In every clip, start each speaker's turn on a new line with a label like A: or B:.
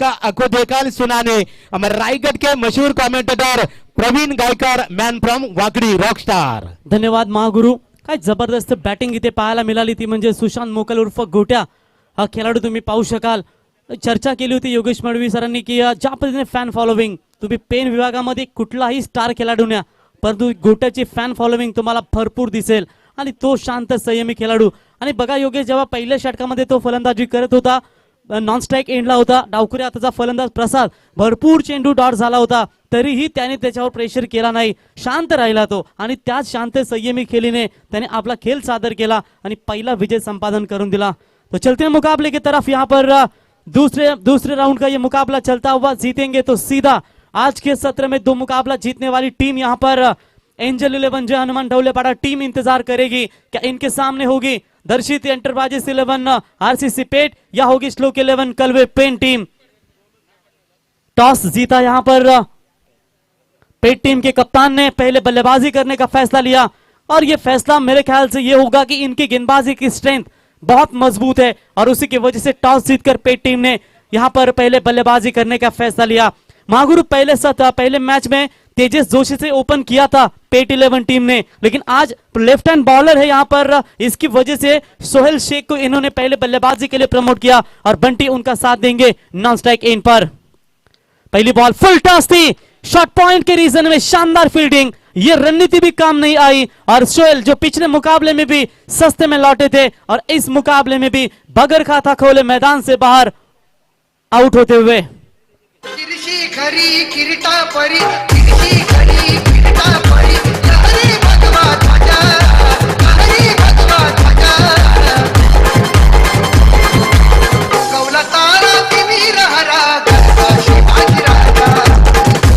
A: को देखा सुनाने हमारे रायगढ़ के मशहूर commentator Praveen Gaikar man from Wakdi rockstar.
B: धन्यवाद महागुरु. काय जबरदस्त बॅटिंग इथे पाहायला मिळाली ती म्हणजे सुशांत मोकल उर्फ गोट्या हा खेळाडू तुम्ही पाहू शकाल. चर्चा केली होती योगेश मडवी सरांनी की ज्या पद्धतीने फॅन फॉलोविंग तुम्ही पेन विभागामध्ये कुठलाही स्टार खेळाडू न्या परंतु गोट्याची फॅन फॉलोविंग तुम्हाला भरपूर दिसेल आणि तो शांत संयमी खेळाडू. आणि बघा योगेश जेव्हा पहिल्या षटकामध्ये तो फलंदाजी करत होता नॉन स्ट्राइक एंडला होता डावखुरी हाताचा फलंदाज प्रसाद भरपूर चेंडू डॉट झाला होता तरीही त्याने त्याच्यावर प्रेशर केला नाही शांत राहिला तो आणि त्याच शांत संयमी खेळीने त्याने आपला खेळ सादर केला आणि पहिला विजय संपादन करून दिला. तो चलते मुकाबले की तरफ यहाँ पर दूसरे राउंड का ये मुकाबला चलता हुआ जीतेंगे तो सीधा आज के सत्र में 2 मुकाबला जीतने वाली टीम यहाँ पर एंजल 11 जो हनुमान ढौलेपाड़ा टीम इंतजार करेगी. क्या इनके सामने होगी दर्शित एंटरप्राइजेस 11 आरसीसी पेट या होगी श्लोक 11 कलवे पेन टीम. टॉस जीता यहां पर पेट टीम के कप्तान ने पहले बल्लेबाजी करने का फैसला लिया और यह फैसला मेरे ख्याल से यह होगा कि इनकी गेंदबाजी की स्ट्रेंथ बहुत मजबूत है और उसी की वजह से टॉस जीतकर पेट टीम ने यहां पर पहले बल्लेबाजी करने का फैसला लिया. महागुरु पहले मैच में तेजस जोशी से ओपन किया था पेट 11 टीम ने लेकिन आज लेफ्ट हैंड बॉलर है यहां पर इसकी वजह से सोहेल शेख को इन्होंने पहले बल्लेबाजी के लिए प्रमोट किया और बंटी उनका साथ देंगे नॉन स्ट्राइक एंड पर. पहली बॉल फुल टॉस थी शॉर्ट पॉइंट के रीजन में शानदार फील्डिंग ये रणनीति भी काम नहीं आई और सोहेल जो पिछले मुकाबले में भी सस्ते में लौटे थे और इस मुकाबले में भी बगैर खाता खोले मैदान से बाहर आउट होते हुए.
C: खरी किरीटा परी खरी किरीटा परी हरी भगवा ध्वजा हरी भगवा ध्वजा कौला तारा तिमी रहरा गरबा शिवाजी राजा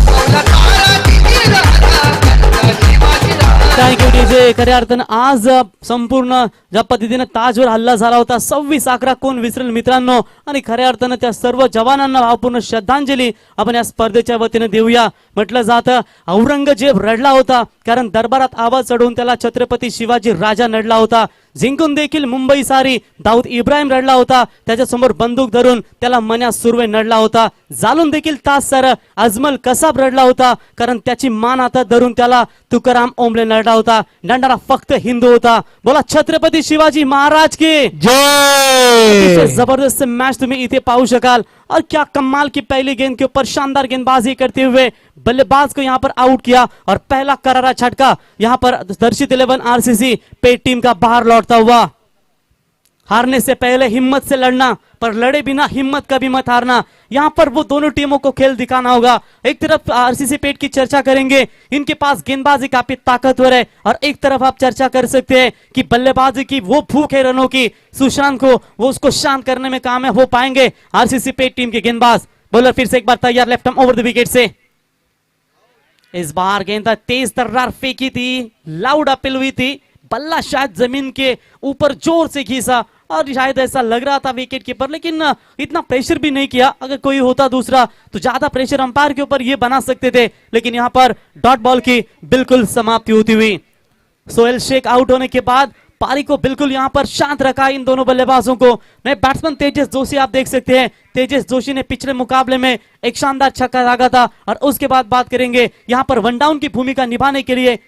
C: कौला तारा तिमी रहरा गरबा शिवाजी राजा.
B: Thank you DJ. खऱ्या अर्थानं आज संपूर्ण ज्या पद्धतीने ताजवर हल्ला झाला होता 26/11 कोण विसरेल मित्रांनो आणि खऱ्या अर्थानं त्या सर्व जवानांना भावपूर्ण श्रद्धांजली आपण या स्पर्धेच्या वतीने देऊया. म्हटलं जातं औरंगजेब रडला होता कारण दरबारात आवाज चढवून त्याला छत्रपती शिवाजी राजा नडला होता. जिंकून देखील मुंबई सारी दाऊद इब्राहिम रडला होता त्याच्यासमोर बंदूक धरून त्याला मन्या सुर्वे नडला होता. जालून देखील तास सर अजमल कसाब रडला होता कारण त्याची मान आता धरून त्याला तुकाराम ओंबले नडला होता. नडणारा फक्त हिंदू होता. बोला छत्रपती शिवाजी महाराज की
A: जय.
B: जबरदस्त मैच तुम्हें इथे पाहू शकाल और क्या कमाल की पहली गेंद के ऊपर शानदार गेंदबाजी करते हुए बल्लेबाज को यहां पर आउट किया और पहला करारा झटका यहां पर दर्शित 11 आरसीसी पेट टीम का बाहर लौटता हुआ. हारने से पहले हिम्मत से लड़ना पर लड़े बिना हिम्मत कभी मत हारना. यहां पर वो दोनों टीमों को खेल दिखाना होगा. एक तरफ आरसीसी पेट की चर्चा करेंगे इनके पास गेंदबाजी काफी ताकतवर है और एक तरफ आप चर्चा कर सकते हैं कि बल्लेबाजी की वो भूख है रनों की सुशांत को वो उसको शांत करने में कामयाब हो पाएंगे आरसीसी पेट टीम के गेंदबाज. बॉलर फिर से एक बार तैयार left arm over the wicket से. इस बार गेंद तेज तर्रार फेंकी थी लाउड अपील हुई थी बल्ला शायद जमीन के ऊपर जोर से खींचा और शायद ऐसा लग रहा था विकेट कीपर लेकिन इतना प्रेशर भी नहीं किया. अगर कोई होता दूसरा तो ज्यादा प्रेशर अंपायर के ऊपर ये बना सकते थे लेकिन यहां पर डॉट बॉल की बिल्कुल समाप्ति होती हुई. सोहेल शेख आउट होने के बाद पारी को बिल्कुल यहां पर शांत रखा इन दोनों बल्लेबाजों को. नए बैट्समैन तेजस जोशी आप देख सकते हैं. तेजस जोशी ने पिछले मुकाबले में एक शानदार छक्का दागा था और उसके बाद बात करेंगे यहां पर वन डाउन की भूमिका निभाने के लिए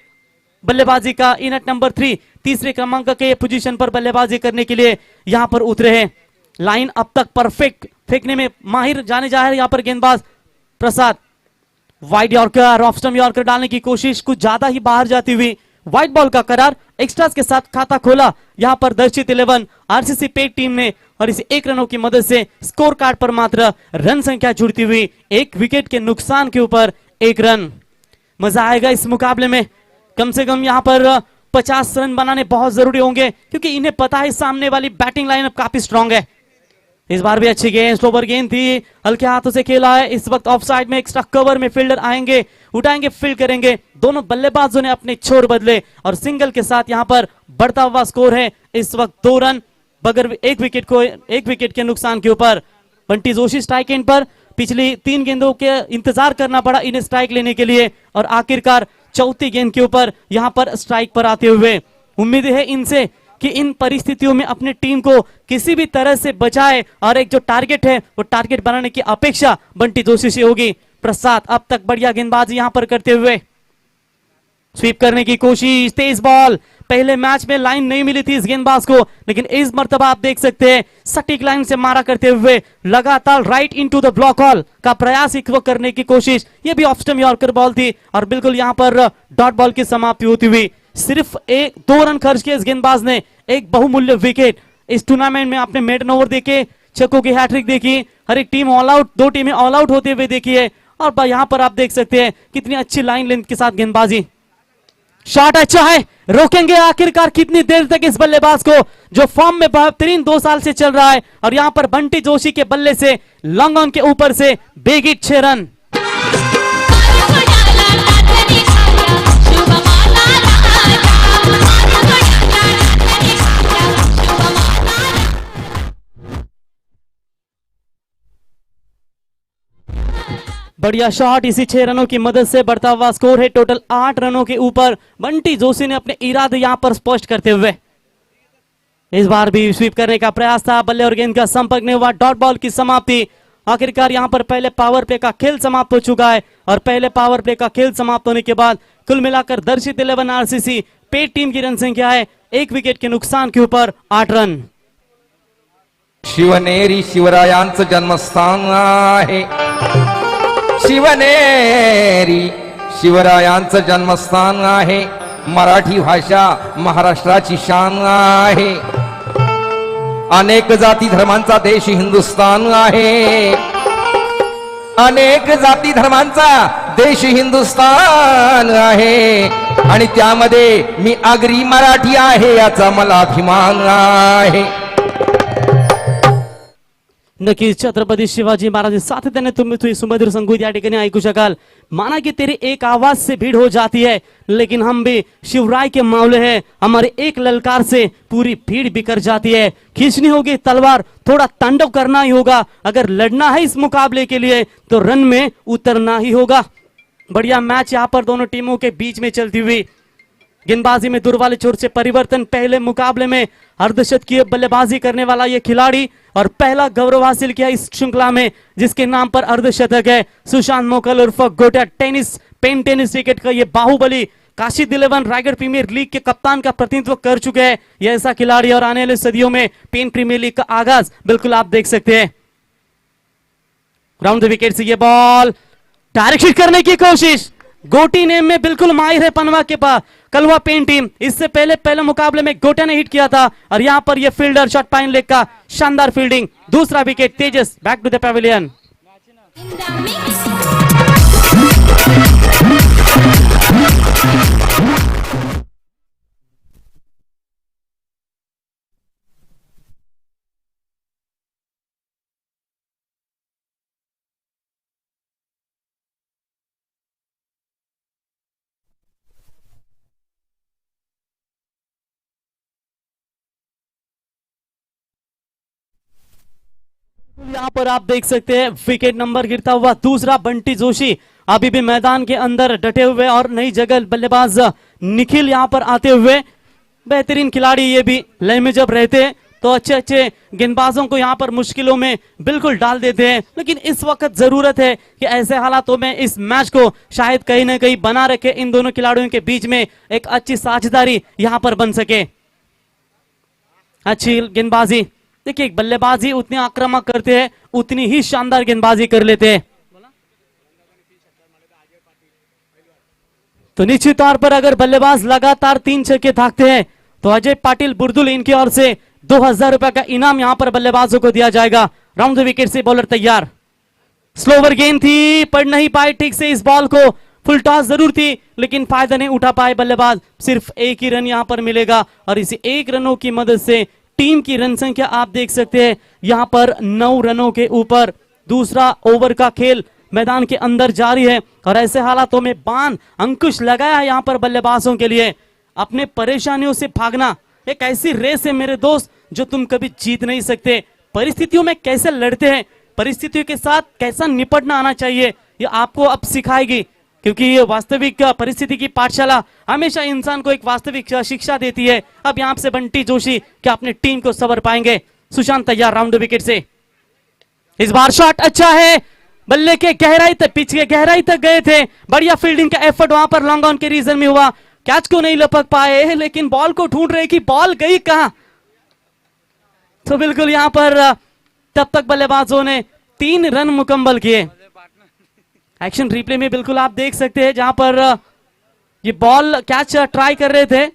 B: बल्लेबाजी का इन एट नंबर 3 तीसरे क्रमांक के पोजीशन पर बल्लेबाजी करने के लिए यहां पर उतरे हैं. लाइन अब तक परफेक्ट फेंकने में माहिर जाने जा रहे हैं यहां पर गेंदबाज Prasad. Wide yorker off stump yorker डालने की कोशिश कुछ ज्यादा ही बाहर जाती हुई. व्हाइट बॉल का करार एक्स्ट्रास के साथ खाता खोला यहां पर दर्शित 11 आरसीसी पेट टीम ने और इस 1 रनों की मदद से स्कोर कार्ड पर मात्र रन संख्या जुड़ती हुई 1 विकेट के नुकसान के ऊपर 1 रन. मजा आएगा इस मुकाबले में. कम से कम यहां पर 50 रन बनाने बहुत जरूरी होंगे क्योंकि इन्हें पता है सामने वाली बैटिंग लाइनअप काफी स्ट्रांग है. इस बार भी अच्छी गेंद स्लोवर गेंद थी हल्के हाथों से खेला है. इस वक्त ऑफ साइड में एक्स्ट्रा कवर में फील्डर आएंगे उठाएंगे फील्ड करेंगे. दोनों बल्लेबाजों ने अपने छोर बदले और सिंगल के साथ यहां पर बढ़ता हुआ स्कोर है इस वक्त 2 रन बगैर 1 विकेट के नुकसान के ऊपर. बंटी जोशी स्ट्राइक एंड पर पिछली 3 गेंदों के इंतजार करना पड़ा इन्हें स्ट्राइक लेने के लिए और आखिरकार चौथी गेंद के ऊपर यहां पर स्ट्राइक पर आते हुए उम्मीद है इनसे कि इन परिस्थितियों में अपने टीम को किसी भी तरह से बचाए और एक जो टारगेट है वो टारगेट बनाने की अपेक्षा बंटी जोशी से होगी। प्रसाद अब तक बढ़िया गेंदबाजी यहां पर करते हुए स्वीप करने की कोशिश, तेज बॉल। पहले मैच में लाइन नहीं मिली थी इस गेंदबाज को, लेकिन इस मर्तबा आप देख सकते हैं सटीक लाइन से मारा करते हुए लगातार right into the block hall का प्रयास वो करने की कोशिश। ये भी ऑफ स्टंप यॉर्कर बॉल थी और बिल्कुल यहां पर डॉट बॉल की समाप्ति होती हुई। सिर्फ 2 रन खर्च किए इस गेंदबाज ने, एक बहुमूल्य विकेट। इस टूर्नामेंट में आपने मेडन ओवर देखे, छक्कों की हैट्रिक देखी, हर एक टीम ऑल आउट, 2 टीमें ऑल आउट होते हुए देखी है। और यहां पर आप देख सकते हैं कितनी अच्छी लाइन लेंथ के साथ गेंदबाजी। शॉट अच्छा है, रोकेंगे आखिरकार कितनी देर तक इस बल्लेबाज को जो फॉर्म में बेहतरीन 2 साल से चल रहा है। और यहां पर बंटी जोशी के बल्ले से लॉन्ग ऑन के ऊपर से बेगिट 6 रन। बढ़िया शॉट, इसी 6 रनों की मदद से बढ़ता हुआ स्कोर है टोटल 8 रनों के ऊपर। बंटी जोशी ने अपने इरादे यहां पर स्पष्ट करते हुए इस बार भी स्वीप करने का प्रयास था, बल्ले और गेंद का संपर्क नहीं हुआ, डॉट बॉल की समाप्ति। आखिरकार यहां पर पहले पावर प्ले का खेल समाप्त हो चुका है और पहले पावर प्ले का खेल समाप्त होने के बाद कुल मिलाकर दर्शित 11 आरसीसी पेड टीम की रन संख्या है 1 विकेट के नुकसान के ऊपर 8 रन।
D: शिवनेरी शिवरायांचं जन्मस्थान आहे, शिवनेरी शिवरायांचं जन्मस्थान आहे, मराठी भाषा महाराष्ट्राची शान आहे, अनेक जाती धर्मांचा देश हिंदुस्तान आहे, अनेक जाती धर्मांचा देश हिंदुस्तान आहे आणि त्यामध्ये मी आगरी मराठी आहे याचा मला अभिमान आहे।
B: नक्कीच छत्रपती शिवाजी महाराज सातत्याने तुम्ही तुझी सुमधुर संगीत या ठिकाणी ऐकू शकाल। माना कि तेरी एक आवाज से भीड़ हो जाती है, लेकिन हम भी शिवराय के मामले हैं, हमारे एक ललकार से पूरी भीड़ बिखर जाती है। खींचनी होगी तलवार, थोड़ा तांडव करना ही होगा। अगर लड़ना है इस मुकाबले के लिए तो रन में उतरना ही होगा। बढ़िया मैच यहाँ पर दोनों टीमों के बीच में चलती हुई। गेंदबाजी में दूर वाले छोर से परिवर्तन, पहले मुकाबले में अर्धशतकीय बल्लेबाजी करने वाला ये खिलाड़ी और पहला गौरव हासिल किया इस श्रृंखला में जिसके नाम पर अर्धशतक है। सुशांत मोकल उर्फ गोटा टेनिस पेन टेनिस क्रिकेट का ये बाहुबली काशी 11 रायगढ़ प्रीमियर लीग के कप्तान का प्रतिनिधित्व कर चुके हैं ये ऐसा खिलाड़ी और आने वाले सदियों में पेन प्रीमियर लीग का आगाज बिल्कुल आप देख सकते हैं। राउंड द विकेट से ये बॉल डायरेक्ट हिट करने की कोशिश, गोटी नेम में बिल्कुल माहिर है पनवा के पास कलवा पेन टीम। इससे पहले मुकाबले में गोटा ने हिट किया था और यहां पर ये फील्डर शॉट पाइन लेग का शानदार फील्डिंग। दूसरा wicket Tejas back to the pavilion. यहां पर आप देख सकते हैं विकेट नंबर गिरता हुआ दूसरा। बंटी जोशी अभी भी मैदान के अंदर डटे हुए और नई जगह बल्लेबाज निखिल यहां पर आते हुए। बेहतरीन खिलाड़ी ये भी लय में जब रहते हैं तो अच्छे अच्छे गेंदबाजों को यहां पर मुश्किलों में बिल्कुल डाल देते हैं, लेकिन इस वक्त जरूरत है कि ऐसे हालातों में इस मैच को शायद कहीं ना कहीं बना रखे, इन दोनों खिलाड़ियों के बीच में एक अच्छी साझेदारी यहां पर बन सके। अच्छी गेंदबाजी, देखिए बल्लेबाजी उतनी आक्रामक करते हैं उतनी ही शानदार गेंदबाजी कर लेते हैं। तो निश्चित तौर पर अगर बल्लेबाज लगातार 3 छक्के भागते हैं तो अजय पाटिल बुर्दुल इनकी ओर से 2000 रुपए का इनाम यहां पर बल्लेबाजों को दिया जाएगा। Round the wicket say bowler तैयार, स्लोवर गेंद थी, पढ़ नहीं पाए ठीक से इस बॉल को। फुल टॉस जरूर थी लेकिन फायदा नहीं उठा पाए बल्लेबाज। सिर्फ 1 ही रन यहां पर मिलेगा और इसी 1 रनों की मदद से टीम की रन संख्या आप देख सकते हैं यहां पर 9 रनों के ऊपर। दूसरा ओवर का खेल मैदान के अंदर जारी है और ऐसे हालातों में बाण अंकुश लगाया है यहां पर बल्लेबाजों के लिए। अपने परेशानियों से भागना एक ऐसी रेस है मेरे दोस्त जो तुम कभी जीत नहीं सकते। परिस्थितियों में कैसे लड़ते हैं, परिस्थितियों के साथ कैसा निपटना आना चाहिए, ये आपको अब सिखाएगी क्योंकि ये वास्तविक परिस्थिति की पाठशाला हमेशा इंसान को एक वास्तविक शिक्षा देती है। अब यहां से बंटी जोशी क्या अपनी टीम को संवर पाएंगे? सुशांत तैयार राउंड विकेट से। इस बार शॉट अच्छा है, बल्ले के गहराई तक, पिच के गहराई तक गए थे। बढ़िया फील्डिंग का एफर्ट वहां पर लॉन्ग ऑन के रीजन में हुआ। कैच को नहीं लपक पाए, लेकिन बॉल को ढूंढ रहे कि बॉल गई कहां। तो बिल्कुल यहां पर तब तक बल्लेबाजों ने 3 रन मुकम्मल किए। एक्शन रिप्ले में बिल्कुल आप देख सकते हैं जहां पर ये बॉल कैच ट्राई कर रहे थे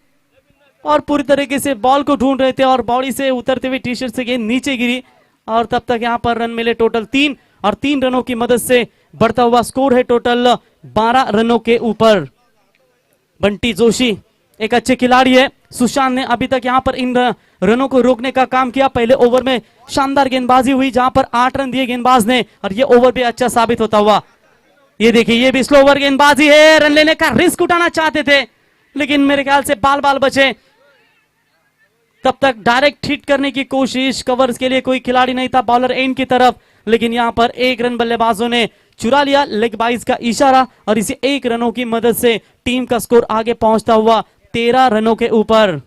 B: और पूरी तरीके से बॉल को ढूंढ रहे थे और बॉडी से उतरते हुए टी शर्ट से गेंद नीचे गिरी और तब तक यहां पर रन मिले टोटल 3 और 3 रनों की मदद से बढ़ता हुआ स्कोर है टोटल 12 रनों के ऊपर। बंटी जोशी एक अच्छे खिलाड़ी है। सुशांत ने अभी तक यहां पर इन रनों को रोकने का काम किया। पहले ओवर में शानदार गेंदबाजी हुई जहां पर 8 रन दिए गेंदबाज ने और ये ओवर भी अच्छा साबित होता हुआ। ये देखिए, ये भी स्लो ओवर गेंदबाजी है। रन लेने का रिस्क उठाना चाहते थे लेकिन मेरे ख्याल से बाल बाल बचे। तब तक डायरेक्ट हिट करने की कोशिश, कवर्स के लिए कोई खिलाड़ी नहीं था बॉलर एंड की तरफ, लेकिन यहां पर 1 रन बल्लेबाजों ने चुरा लिया लेग बाइज का इशारा और इसी 1 रनों की मदद से टीम का स्कोर आगे पहुंचता हुआ 13 रनों के ऊपर।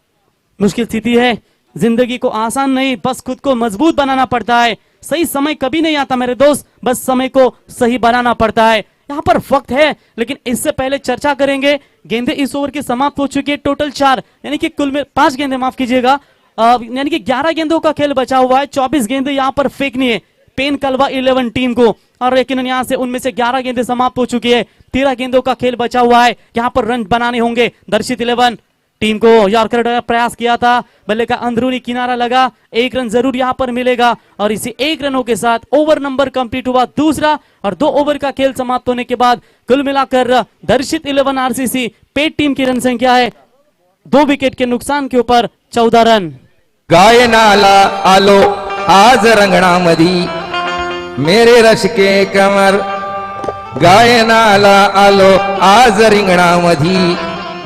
B: मुश्किल स्थिति है, जिंदगी को आसान नहीं, बस खुद को मजबूत बनाना पड़ता है। सही समय कभी नहीं आता मेरे दोस्त, बस समय को सही बनाना पड़ता है। यहाँ पर वक्त है, लेकिन इससे पहले चर्चा करेंगे। गेंदें इस ओवर की समाप्त हो चुकी है, टोटल 4 यानी कि कुल में 5 गेंदें, माफ कीजिएगा, यानी कि 11 गेंदों का खेल बचा हुआ है। 24 गेंदें यहाँ पर फेंकनी है पेन कलवा 11 टीम को और लेकिन यहाँ से उनमें से 11 गेंदें समाप्त हो चुकी है। 13 गेंदों का खेल बचा हुआ है। यहाँ पर रन बनाने होंगे। दर्शित 11 टीम को यॉर्कर का प्रयास किया था, बल्ले का अंदरूनी किनारा लगा, 1 रन जरूर यहाँ पर मिलेगा और इसी 1 रनों के साथ ओवर नंबर कंप्लीट हुआ दूसरा और 2 ओवर का खेल समाप्त होने के बाद कुल मिलाकर दर्शित 11 आरसीसी पेड टीम की रन संख्या है 2 विकेट के नुकसान के ऊपर 14 रन।
D: गायनाला आलो आज रंगणामधी मेरे रश के कमर, गायनाला आलो आज रिंगणामधी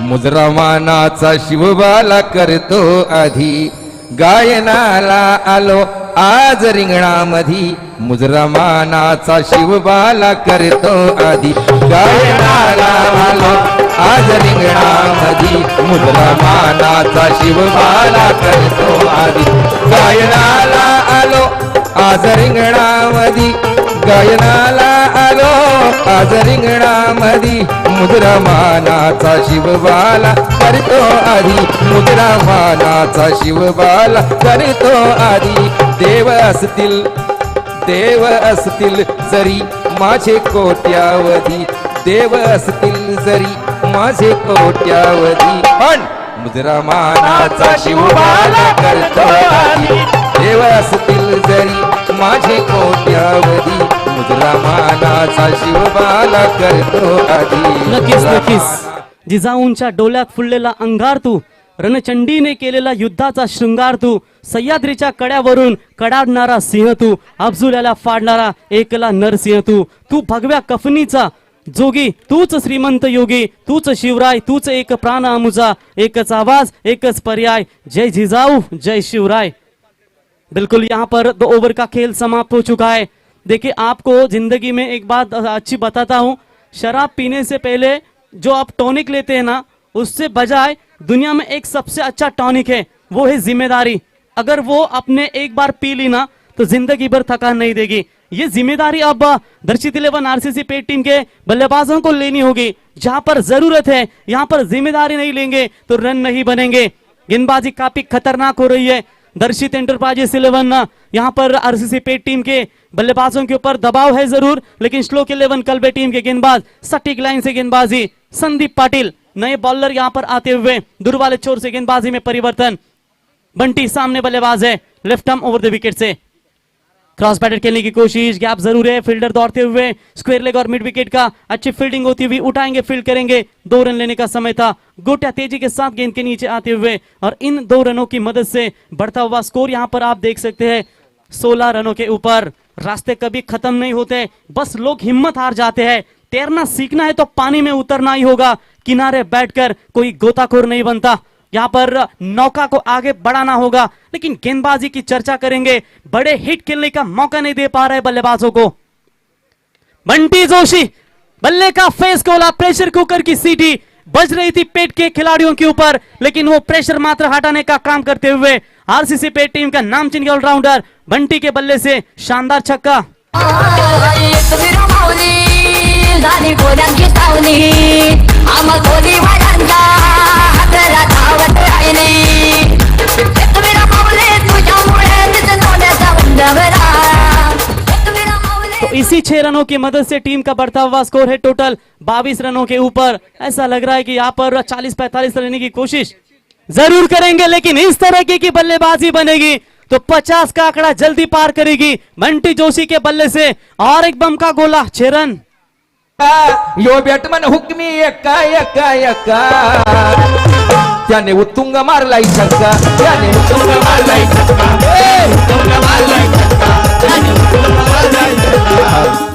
D: मुजरामानाचा शिवबाला करतो आधी, गायनाला आलो आज रिंगणामधी मुजरामानाचा शिवबाला करतो आधी, गायनाला आलो आज रिंगणामधी मुजरामानाचा शिवबाला करतो आधी, गायनाला आलो आज रिंगणामधी, गायनाला आलो आज रिंगणामधी मुद्रामानाचा शिवबाला करतो आधी, मुद्रामानाचा शिवबाला करतो आधी, देव असतील जरी माझे कोट्यावधी, देव असतील जरी माझे कोट्यावधी पण मुद्रामानाचा शिवबाला करतो आधी, देव असतील जरी माझे कोट्यावधी मुद्रामानाचा शिवबाला करतो आधी।
B: नक्कीच जिजाऊंच्या डोल्यात फुललेला अंगार तू, रणचंडीने केलेला युद्धाचा शृंगार तू, सह्याद्रीच्या कड्यावरून कडाडणारा सिंह तू, अफजुल्याला फाडणारा एकला नरसिंह तू, तू भगव्या कफनीचा जोगी, तूच श्रीमंत योगी, तूच शिवराय, तूच एक प्राण अमुजा, एकच आवाज एकच पर्याय, जय जिजाऊ जय शिवराय। बिल्कुल यहाँ पर 2 ओवर का खेल समाप्त हो चुका है। देखिए, आपको जिंदगी में एक बात अच्छी बताता हूँ, शराब पीने से पहले जो आप टॉनिक लेते हैं ना, उससे बजाय दुनिया में एक सबसे अच्छा टॉनिक है, वो है जिम्मेदारी। अगर वो आपने एक बार पी ली ना तो जिंदगी भर थकान नहीं देगी। ये जिम्मेदारी अब दर्शित 11 आरसीसी पेड टीम के बल्लेबाजों को लेनी होगी। जहां पर जरूरत है यहां पर जिम्मेदारी नहीं लेंगे तो रन नहीं बनेंगे। गेंदबाजी काफी खतरनाक हो रही है। दर्शित एंटरप्राइजेस 11 यहां पर आरसीसी पेड टीम के बल्लेबाजों के ऊपर दबाव है जरूर, लेकिन श्लोक 11 कलबे टीम के गेंदबाज सटीक लाइन से गेंदबाजी। संदीप पाटिल नए बॉलर यहां पर आते हुए दूर वाले छोर से गेंदबाजी में परिवर्तन। बंटी सामने बल्लेबाज है, left arm over the wicket से क्रॉस बैटर खेलने की कोशिश, गैप जरूर है, फील्डर दौड़ते हुए स्क्वायर लेग और मिड विकेट का अच्छी फील्डिंग होती हुई उठाएंगे, फील्ड करेंगे। 2 रन लेने का समय था। गोटिया तेजी के साथ गेंद के नीचे आते हुए और इन 2 रनों की मदद से बढ़ता हुआ स्कोर यहां पर आप देख सकते हैं 16 रनों के ऊपर। रास्ते कभी खत्म नहीं होते, बस लोग हिम्मत हार जाते हैं। तैरना सीखना है तो पानी में उतरना ही होगा, किनारे बैठकर कोई गोताखोर नहीं बनता। यहां पर नौका को आगे बढ़ाना होगा, लेकिन गेंदबाजी की चर्चा करेंगे। बड़े हिट खेलने का मौका नहीं दे पा रहे बल्लेबाजों को। बंटी जोशी बल्ले का फेस खोला, प्रेशर कुकर की सीटी बज रही थी पेट के खिलाड़ियों के ऊपर, लेकिन वो प्रेशर मात्र हटाने का काम करते हुए आरसीसी पेट टीम का नामचीन ऑलराउंडर बंटी के बल्ले से शानदार छक्का। तो इसी 6 रनों की मदद से टीम का बढ़ता हुआ स्कोर है टोटल 22 रनों के ऊपर। ऐसा लग रहा है कि यहाँ पर 40-45 लेने की कोशिश जरूर करेंगे, लेकिन इस तरह की बल्लेबाजी बनेगी तो 50 का आंकड़ा जल्दी पार करेगी बंटी जोशी के बल्ले से। और एक बम का गोला, 6 रन।
D: यो बॅटमन हुकमी एका एका एका त्याने उत्तुंग मारलाय छक्का, त्याने उत्तुंग मारलाय छक्का, उत्तुंग मारलाय छक्का, त्याने उत्तुंग मारलाय छक्का।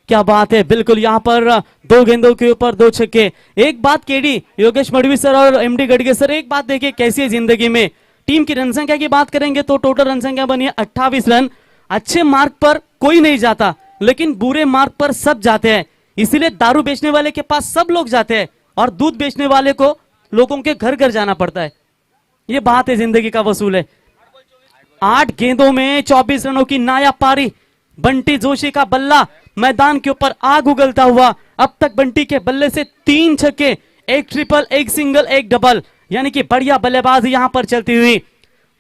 B: क्या बात है, बिल्कुल यहाँ पर 2 गेंदों के ऊपर 2 छक्के। एक बात केडी योगेश मडवी सर और एमडी गडगे सर, एक बात देखिए कैसी है जिंदगी में। टीम की रन संख्या की बात करेंगे तो टोटल रन संख्या बनी है 28 रन। अच्छे मार्ग पर कोई नहीं जाता, लेकिन बुरे मार्ग पर सब जाते हैं। इसीलिए दारू बेचने वाले के पास सब लोग जाते हैं और दूध बेचने वाले को लोगों के घर घर जाना पड़ता है। ये बात है, जिंदगी का वसूल है। 8 गेंदों में 24 रनों की नायाब पारी, बंटी जोशी का बल्ला मैदान के ऊपर आग उगलता हुआ। अब तक बंटी के बल्ले से 3 छक्के, 1 ट्रिपल, 1 सिंगल, 1 डबल, यानी कि बढ़िया बल्लेबाजी यहां पर चलती हुई।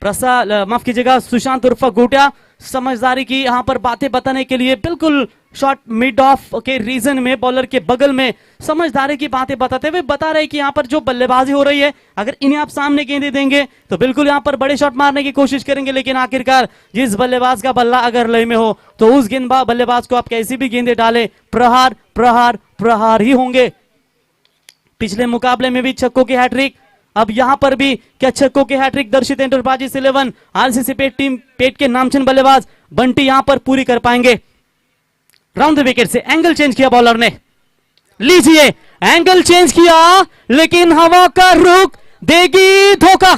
B: माफ कीजिएगा, सुशांत उर्फ गोटिया समझदारी की यहां पर बातें बताने के लिए बिल्कुल शॉट मिड ऑफ के रीजन में बॉलर के बगल में समझदारी की बातें बताते हुए बता रहे कि यहां पर जो बल्लेबाजी हो रही है, अगर इन्हें आप सामने गेंदें देंगे तो बिल्कुल यहां पर बड़े शॉट मारने की कोशिश करेंगे, लेकिन आखिरकार जिस बल्लेबाज का बल्ला अगर लय में हो तो उस गेंदबाज बल्लेबाज को आप कैसी भी गेंदें डालें, प्रहार प्रहार प्रहार ही होंगे। पिछले मुकाबले में भी छक्कों की हैट्रिक, अब यहां पर भी क्या छक्कों की हैट्रिक दर्शित एंटरप्राइजेस 11 आरसीसी पेट के नामचीन बल्लेबाज बंटी यहां पर पूरी कर पाएंगे। राउंड द विकेट से एंगल चेंज किया बॉलर ने, लीजिए एंगल चेंज किया, लेकिन हवा का रुख देगी धोखा।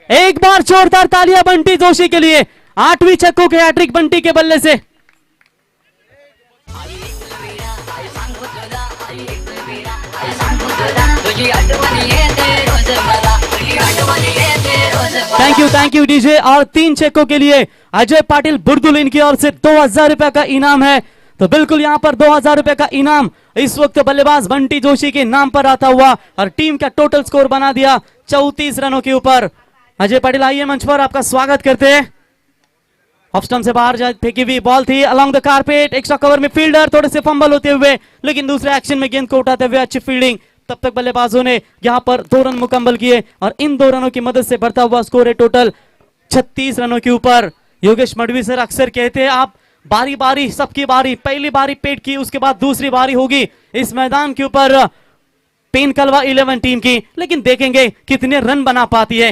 B: एक बार जोरदार तालियां बंटी जोशी के लिए। 8वीं छक्कों की हैट्रिक बंटी के बल्ले से। Thank you DJ. और 3 छक्कों के लिए अजय पाटिल बुर्दुल इनकी ओर से 2000 रुपए का इनाम है। तो बिल्कुल यहां पर 2000 रुपए का इनाम इस वक्त बल्लेबाज बंटी जोशी के नाम पर आता हुआ और टीम का टोटल स्कोर बना दिया 34 रनों के ऊपर। अजय पाटिल आइए मंच पर, आपका स्वागत करते हैं। ऑफ स्टंप से बाहर फेंकी हुई बॉल थी along the carpet, extra cover में फील्डर थोड़े से फंबल होते हुए, लेकिन दूसरे एक्शन में गेंद को उठाते हुए अच्छी फील्डिंग। तब तक बल्लेबाजों ने यहां पर 2 रन मुकम्मल किए और इन 2 रनों की मदद से बढ़ता हुआ स्कोर है टोटल 36 रनों के ऊपर। योगेश मडवी सर अक्सर कहते हैं आप बारी बारी सबकी बारी, पहली बारी पेट की, उसके बाद दूसरी बारी होगी इस मैदान के ऊपर पेन कलवा 11 टीम की, लेकिन देखेंगे कितने रन बना पाती है।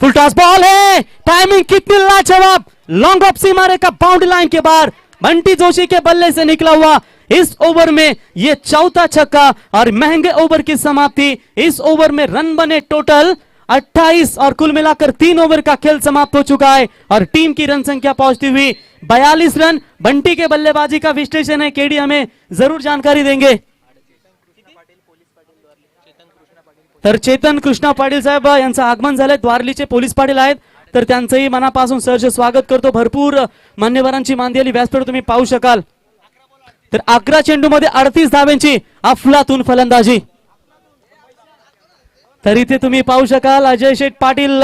B: फुल टॉस बॉल है, टाइमिंग कितनी लाजवाब, लॉन्ग ऑफ सीमारे का बाउंड्री लाइन के बाहर बंटी जोशी के बल्ले से निकला हुआ इस ओवर में ये 4था छक्का और महंगे ओवर की समाप्ति। इस ओवर में रन बने टोटल 28 और कुल मिलाकर 3 ओवर का खेल समाप्त हो चुका है और टीम की रन संख्या पहुंचती हुई 42 रन। बंटी के बल्लेबाजी का विश्लेषण है, केडी हमें जरूर जानकारी देंगे। तर चेतन कृष्णा पाटील साहेब यांचं आगमन झालंय, द्वारलीचे पोलीस पाटील आहेत, तर त्यांचंही मनापासून सहर्ष स्वागत करतो। भरपूर मान्यवरांची मांदियाली व्यासपीठ तुम्ही पाहू शकाल। तर 11 चेंडूमध्ये 38 धावांची अफलातून फलंदाजी। तर इथे तुम्ही पाहू शकाल अजय शेठ पाटील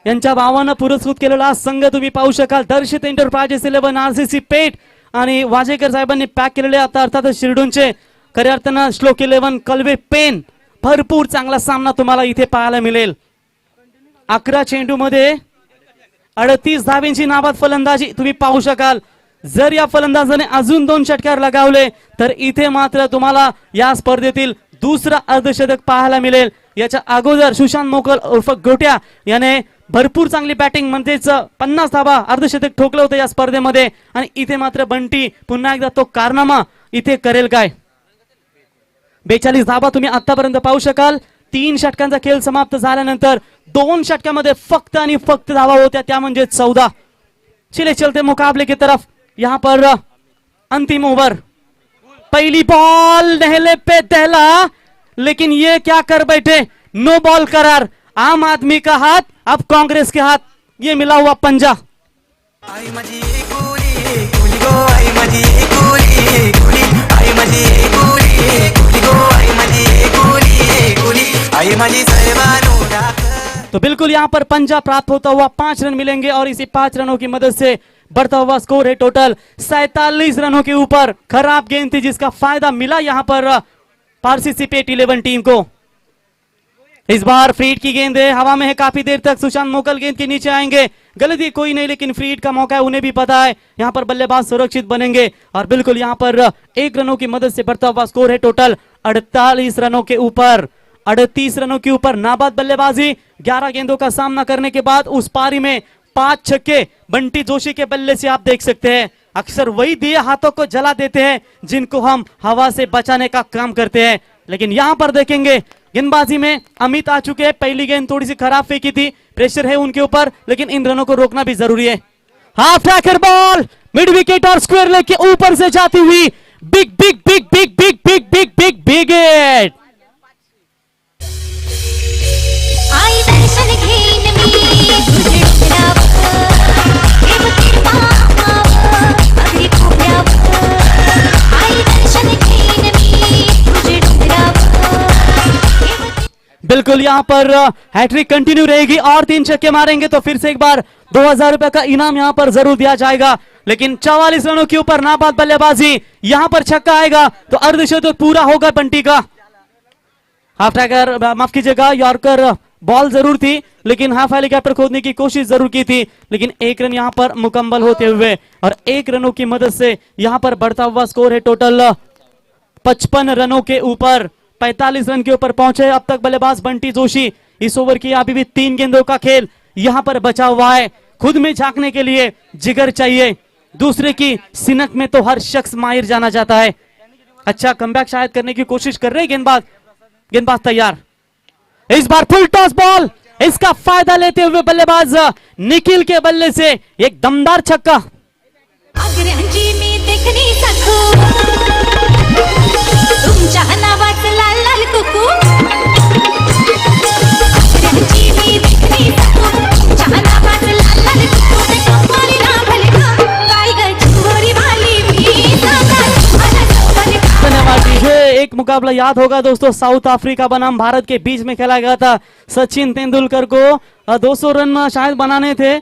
B: यांच्या भावानं पुरस्कृत केलेला संघ तुम्ही पाहू शकाल। दर्शित एंटरप्राइजेस 11 आरसीसी पेट आणि वाजेकर साहेबांनी पॅक केलेले आता अर्थातच शिरडूनचे खऱ्या अर्थानं श्लोक 11 कलवे पेन। भरपूर चांगला सामना तुम्हाला इथे पाहायला मिळेल। 11 चेंडूमध्ये 38 धावांची नाबाद फलंदाजी तुम्ही पाहू शकाल। जर या फलंदाजाने अजून 2 षटकार लगावले तर इथे मात्र तुम्हाला या स्पर्धेतील दुसरा अर्धशतक पाहायला मिळेल। याच्या अगोदर सुशांत मोकल उर्फ गोट्या याने भरपूर चांगली बॅटिंग म्हणजेच 50 धावा अर्धशतक ठोकलं होतं या स्पर्धेमध्ये आणि इथे मात्र बंटी पुन्हा एकदा तो कारनामा इथे करेल काय। 42 धावा तुम्ही आतापर्यंत पाहू शकाल। 3 षटकांचा खेळ समाप्त झाल्यानंतर 2 षटकांमध्ये फक्त आणि फक्त धावा होत्या, त्या म्हणजे 14। चले चलते मुकाबले की तरफ। यहां पर अंतिम ओवर पहली बॉल नहले पे दहला, लेकिन ये क्या कर बैठे, नो बॉल करार। आम आदमी का हाथ अब कांग्रेस के हाथ, ये मिला हुआ पंजा।
E: आई माझी गुली गुली गो, आई माझी गुली गुली, आई माझी गुली गुली गो, आई माझी गुली गुली, आई माझी सर्वानु डाक।
B: तो बिल्कुल यहां पर पंजा प्राप्त होता हुआ 5 रन मिलेंगे और इसी 5 रनों की मदद से बढ़ता हुआ स्कोर है टोटल 47 रनों के ऊपर। खराब गेंद थी जिसका फायदा मिला यहां पर पार्टिसिपेट 11 टीम को। इस बार फ्रीड की गेंद है, हवा में है काफी देर तक। सुशांत मोकल गेंद के नीचे आएंगे, गलती कोई नहीं, लेकिन फ्रीड का मौका है, उन्हें भी पता है यहां पर बल्लेबाज सुरक्षित बनेंगे। और बिल्कुल यहां पर 1 रनों की मदद से बढ़ता हुआ स्कोर है टोटल 48 रनों के ऊपर। 38 रनों के ऊपर नाबाद बल्लेबाजी। 11 गेंदों का सामना करने के बाद उस पारी में 5 छक्के बंटी जोशी के बल्ले से आप देख सकते हैं। अक्सर वही दिए हाथों को जला देते हैं जिनको हम हवा से बचाने का काम करते हैं। लेकिन यहां पर देखेंगे गेंदबाजी में अमित आ चुके हैं। पहली गेंद थोड़ी सी खराब फेंकी थी, प्रेशर है उनके ऊपर, लेकिन इन रनों को रोकना भी जरूरी है। Half tracker ball mid wicket और स्क्वायर लेग के ऊपर से जाती हुई big big big big big big big big big hit.
F: आई दर्शन घेन मी तुझे डोंगरावर, देव कृपावर अगदी खोपऱ्यावर। आई दर्शन घेन मी तुझे डोंगरावर।
B: बिल्कुल यहां पर हैट्रिक कंटिन्यू रहेगी और 3 छक्के मारेंगे तो फिर से एक बार 2000 रुपए का इनाम यहां पर जरूर दिया जाएगा। लेकिन 44 रनों के ऊपर नाबाद बल्लेबाजी, यहां पर छक्का आएगा तो अर्धशतक पूरा होगा बंटी का। हाफ ट्रैकर माफ कीजिएगा, यॉर्कर बॉल जरूर थी, लेकिन हाफ हेलीकॉप्टर खोदने की कोशिश जरूर की थी, लेकिन 1 रन यहां पर मुकम्मल होते हुए और 1 रनों की मदद से यहां पर बढ़ता हुआ स्कोर है टोटल 55 रनों के ऊपर। 45 रन के ऊपर पहुंचे अब तक बल्लेबाज बंटी जोशी। इस ओवर की अभी भी 3 गेंदों का खेल यहां पर बचा हुआ है। खुद में झांकने के लिए जिगर चाहिए, दूसरे की सिनक में तो हर शख्स माहिर जाना जाता है। अच्छा कमबैक शायद करने की कोशिश कर रहे गेंदबाज, गेंदबाज तैयार। इस बार फुल टॉस बॉल, इसका फायदा लेते हुए बल्लेबाज निखिल के बल्ले से एक दमदार छक्का।
F: अग्रंजी मी देखणी सखू, तुमच्या नावाचं लाल लाल कुकू। अग्रंजी मी देखणी सखू, तुमच्या नावाचं लाल लाल कुकू। ते कपाली ना भले का, काय ग चोरी वाली मी सांगा मला सपन का।
B: धन्यवाद डीजे। एक मुकाबला याद होगा दोस्तों, साउथ अफ्रीका बनाम भारत के बीच में खेला गया था। सचिन तेंदुलकर को 200 रन शायद बनाने थे,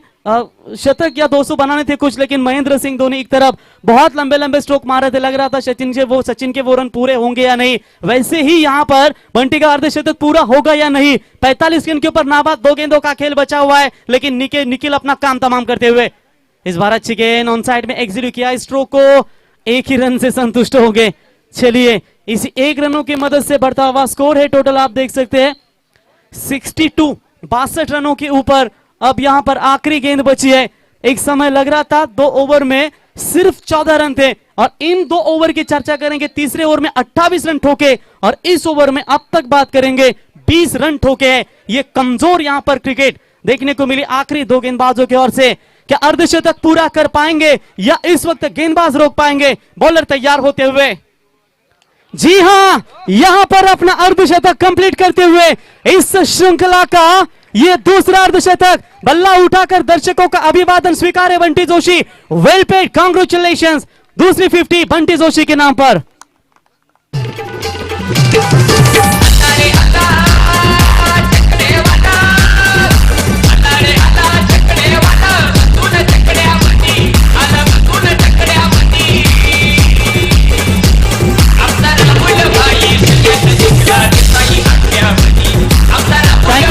B: शतक या 200 बनाने थे कुछ, लेकिन महेंद्र सिंह धोनी एक तरफ बहुत लंबे लंबे स्ट्रोक मारे थे। लग रहा था सचिन के वो रन पूरे होंगे या नहीं। वैसे ही यहां पर बंटी का अर्धशतक पूरा होगा या नहीं। 45 गेंद के ऊपर नाबाद 2 गेंदों का खेल बचा हुआ है, लेकिन निखिल अपना काम तमाम करते हुए इस बार अच्छी गेंद ऑन साइड में एग्जीक्यूट किया। स्ट्रोक को 1 ही रन से संतुष्ट हो गए। चलिए इसी 1 रनों की मदद से बढ़ता हुआ स्कोर है टोटल आप देख सकते हैं 62 रनों के ऊपर। अब यहां पर आखिरी गेंद बची है। एक समय लग रहा था 2 ओवर में सिर्फ 14 रन थे और इन 2 ओवर की चर्चा करेंगे। तीसरे ओवर में 28 रन ठोके और इस ओवर में अब तक बात करेंगे 20 रन ठोके हैं। ये कमजोर यहां पर क्रिकेट देखने को मिली आखिरी 2 गेंदबाजों की ओर से। क्या अर्धशतक पूरा कर पाएंगे या इस वक्त गेंदबाज रोक पाएंगे? बॉलर तैयार होते हुए, जी हां, यहां पर अपना अर्धशतक कंप्लीट करते हुए इस श्रृंखला का ये दूसरा अर्धशतक। बल्ला उठाकर दर्शकों का अभिवादन स्वीकार है बंटी जोशी। वेल पेड, कांग्रेचुलेशंस। दूसरी 50 बंटी जोशी के नाम पर।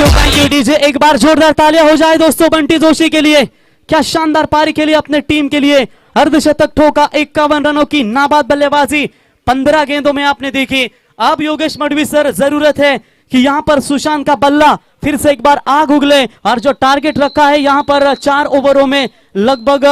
B: Thank you DJ. एक बार जोरदार तालियां हो जाए दोस्तों बंटी जोशी के लिए। क्या शानदार पारी के लिए अपने टीम के लिए अर्धशतक ठोका। 51 रनों की नाबाद बल्लेबाजी 15 गेंदों में आपने देखी। अब योगेश मडवी सर, जरूरत है कि यहां पर सुशांत का बल्ला फिर से एक बार आग उगले और जो टारगेट रखा है यहां पर 4 ओवरों में लगभग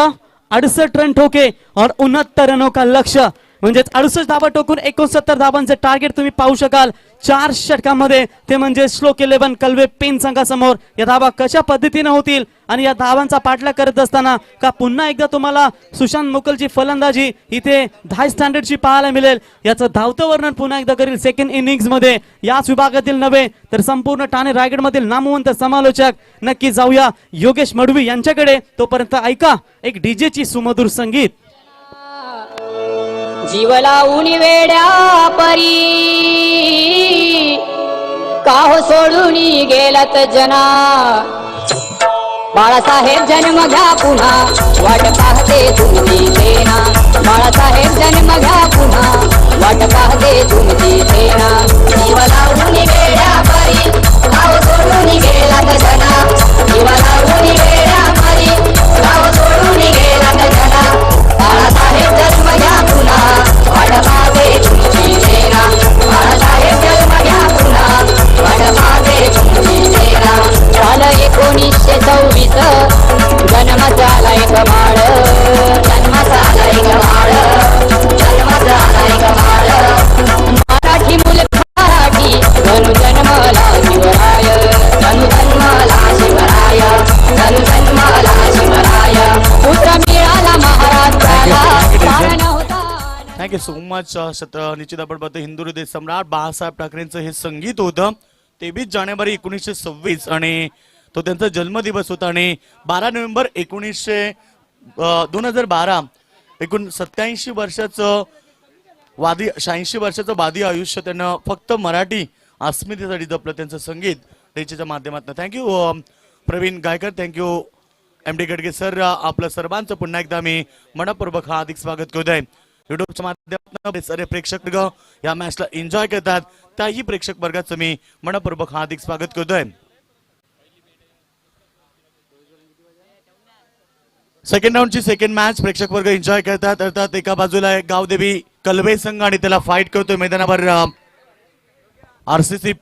B: 68 रन ठोके और 69 रनों का लक्ष्य म्हणजेच 68 धाबा टोकून 69 धाबांचे टार्गेट तुम्ही पाहू शकाल 4 षटकांमध्ये. ते म्हणजे श्लोक 11 कलवे पेन संघासमोर. या धाबा कशा पद्धतीने होतील आणि या धाबांचा पाठलाग करत असताना का पुन्हा एकदा तुम्हाला सुशांत मोकलची फलंदाजी इथे हाय स्टँडर्डची पाहायला मिळेल याचं धावतं वर्णन पुन्हा एकदा करील सेकंड इनिंग्स मध्ये. याच विभागातील नव्हे तर संपूर्ण ठाणे रायगड मधील नामवंत समालोचक नक्की जाऊया योगेश मडवी यांच्याकडे. तोपर्यंत ऐका एक डीजेची सुमधुर संगीत.
G: जीव लावून वेड्या परी काहो सोडून गेलात जना. बाळासाहेब जन्म घ्या पुन्हा वाट पाहते तुमची सेना. बाळासाहेब जन्म घ्या पुन्हा वाट पाहते तुमची सेना. जीव लावून वेड्या परी काहो सोडून गेलात जना. जीव लावून वेड्या परी काहो सोडून गेलात जना. बाळासाहेब जन्म घ्या पुन्हा वाट पाहते तुमची सेना. बाळासाहेब जन्म घ्या पुन्हा वाट पाहते तुमची सेना. झालं 1926 जन्म झालाय कमाळ. जन्म झालाय कमाळ. जन्म झालाय कमाळ. मराठी मुलक मराठी जणू जन्मला शिवराय. जणू जन्मला शिवराय. जणू जन्मला शिवराय. पुत्र मिळाला महाराष्ट्राला कारण होता.
A: Thank you so much. निश्चित आपण पाहतो हिंदू हृदय सम्राट बाळासाहेब ठाकरेंचं हे संगीत होतं. 23 जानेवारी 1926 आणि तो त्यांचा जन्मदिवस होता. आणि 12 नोव्हेंबर 2012 एकूण 87 वर्षाचं 86 वर्षाचं वादी आयुष्य त्यांना फक्त मराठी अस्मितेसाठी जपलं त्यांचं संगीत त्याच्या माध्यमातून. Thank you Praveen Gaikar. Thank you MD Gadge sir. आपलं सर्वांचं पुन्हा एकदा मी मनपूर्वक हार्दिक स्वागत करतोय. युट्यूबच्या माध्यमातून सारे प्रेक्षक वर्ग या मॅचला एन्जॉय करतात त्याही प्रेक्षक वर्गाचं मी मनपूर्वक हार्दिक स्वागत करतोय. सेकंड राऊंडची सेकंड मॅच प्रेक्षक वर्ग एन्जॉय करतात. अर्थात एका बाजूला गावदेवी कलवे संघ आणि त्याला फाईट करतोय मैदानावर RCC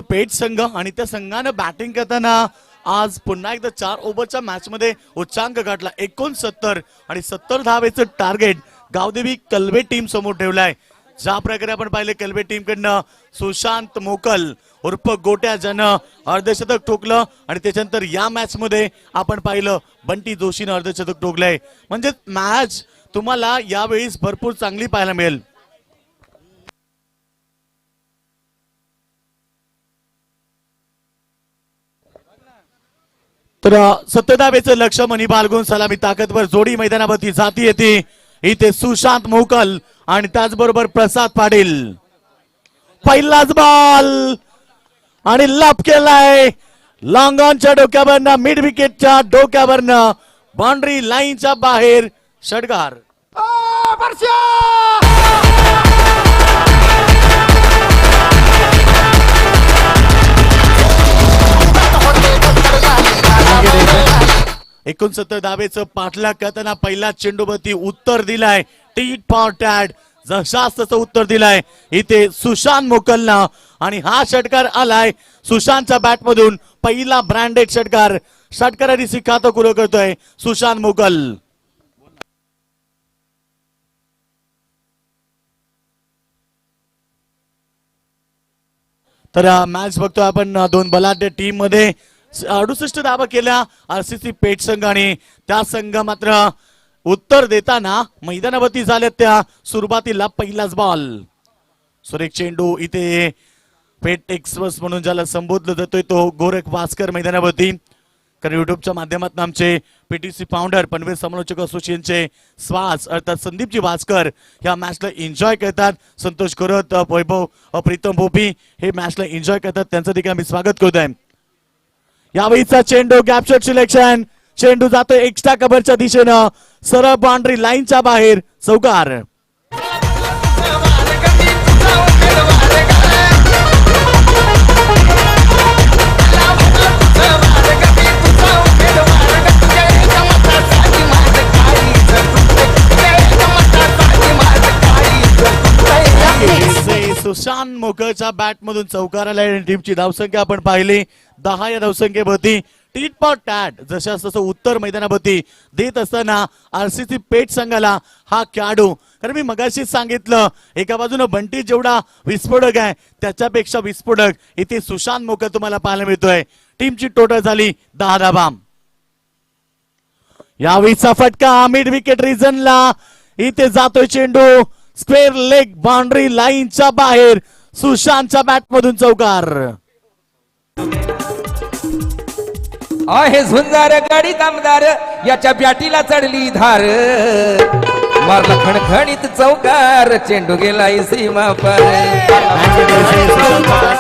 A: पेठ संघ. आणि त्या संघानं बॅटिंग करताना आज पुन्हा एकदा 4 ओव्हरच्या मॅच मध्ये उच्चांक गाठला. 69 आणि 70 धावेचं टार्गेट गावदेवी कलवे टीम समोर ठेवलाय. ज्या प्रकारे आपण पाहिले कलवे टीम कडनं सुशांत मोकल उर्फ गोट्या ज्यानं अर्धशतक ठोकलं आणि त्याच्यानंतर या मॅच मध्ये आपण पाहिलं बंटी जोशीनं अर्धशतक ठोकलंय. म्हणजे मॅच तुम्हाला यावेळी भरपूर चांगली पाहायला मिळेल. तर 70 धावेचं लक्ष मनी बालगुन सलामी ताकदवर जोडी मैदानावरती जाती येते. इथे सुशांत मोकल आणि त्याचबरोबर प्रसाद पाटील. पहिलाच बॉल आणि लाभ केलाय लॉंग ऑनच्या डोक्यावरनं मिड विकेटच्या डोक्यावरनं बाउंड्री लाईनच्या बाहेर षटकार. एकूण 70 धावेचं पाठलाग करताना पहिला चेंडूवरती उत्तर दिलाय टीट फॉर टॅट. जशास तसं उत्तर दिलाय इथे सुशांत मोकलनं. आणि हा षटकार आलाय सुशांतच्या बॅट मधून. पहिला ब्रँडेड षटकार. षटकाराची खातं खुलं करतोय सुशांत मोकल. तर मॅच बघतोय आपण 2 बलाढ्य टीम मध्ये. 68 धावा केल्या RCC पेठ संघ आणि त्या संघ मात्र उत्तर देताना मैदानावरती झाल्यात त्या सुरुवातीला पहिलाच बॉल. सुरेख चेंडू इथे पेठ एक्सप्रेस म्हणून ज्याला संबोधलं जातोय तो गोरख वास्कर मैदानावरती. कारण युट्यूबच्या माध्यमातून आमचे PTC फाउंडर पनवेल समालोचक असोसिएशनचे स्वास अर्थात संदीपजी वास्कर या मॅचला एन्जॉय करतात. संतोष करत वैभव प्रीतम भोपी हे मॅचला एन्जॉय करतात. त्यांचं देखील आम्ही स्वागत करतोय. यावेळीचा चेंडू गॅप शॉट सिलेक्शन. चेंडू जातो एक्स्ट्रा कव्हरच्या दिशेनं सरळ बाउंड्री लाईनच्या बाहेर चौकार. सुशांत मोकळच्या बॅट मधून चौकार आलाय. टीमची धावसंख्या आपण पाहिली 10 या धावसंख्येवरती टीट फॉर टॅट जशास तसं उत्तर मैदानावरती देत असताना आरसीसी पेठ संघाला हा खेळाडू, कारण मी मगाशीच सांगितलं एका बाजूने बंटी जेवढा विस्फोटक आहे त्याच्यापेक्षा विस्फोटक इथे सुशांत मोकल तुम्हाला पाहायला मिळतोय. टीमची टोटल झाली 10 धावा. यावेळीचा फटका मिड विकेट रिजनला, इथे जातोय चेंडू स्क्वेअर लेग बाउंड्री लाईनच्या बाहेर, सुशांतच्या बॅट मधून चौकार.
D: आहे झुंजार गाडी कामदार याच्या बॅटीला चढली धार, मारला खणखणीत चौकार, चेंडू गेला सीमा पार.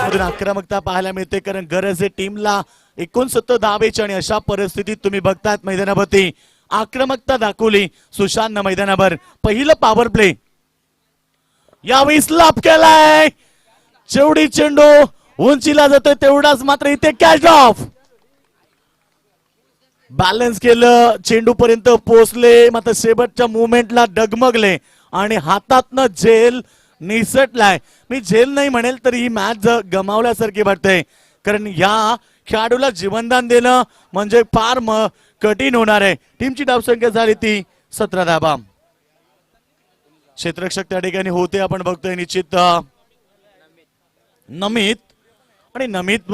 A: मधून आक्रमकता पाहायला मिळते, कारण गरज आहे टीमला 69 धावेची आणि अशा परिस्थितीत तुम्ही बघतात मैदानावरती आक्रमकता दाखवली सुशांतनं मैदानावर. पहिलं पॉवर प्ले यावेळी स्लॅप केलाय, जेवढी चेंडू उंचीला जातोय तेवढाच मात्र इथे कॅच ऑफ. बॅलन्स केलं, चेंडू पर्यंत पोहोचले, मात्र शेवटच्या मुवमेंटला डगमगले आणि हातातनं झेल निसटलाय. मी झेल नाही म्हणेल तर ही मॅच गमावल्यासारखी वाटते, कारण या खेळाडूला जीवनदान देणं म्हणजे फार कठीण होणार आहे. टीमची धावसंख्या झाली ती 17 धावा. क्षेत्ररक्षक त्या ठिकाणी होते, आपण बघतोय निश्चित नमित, आणि नमित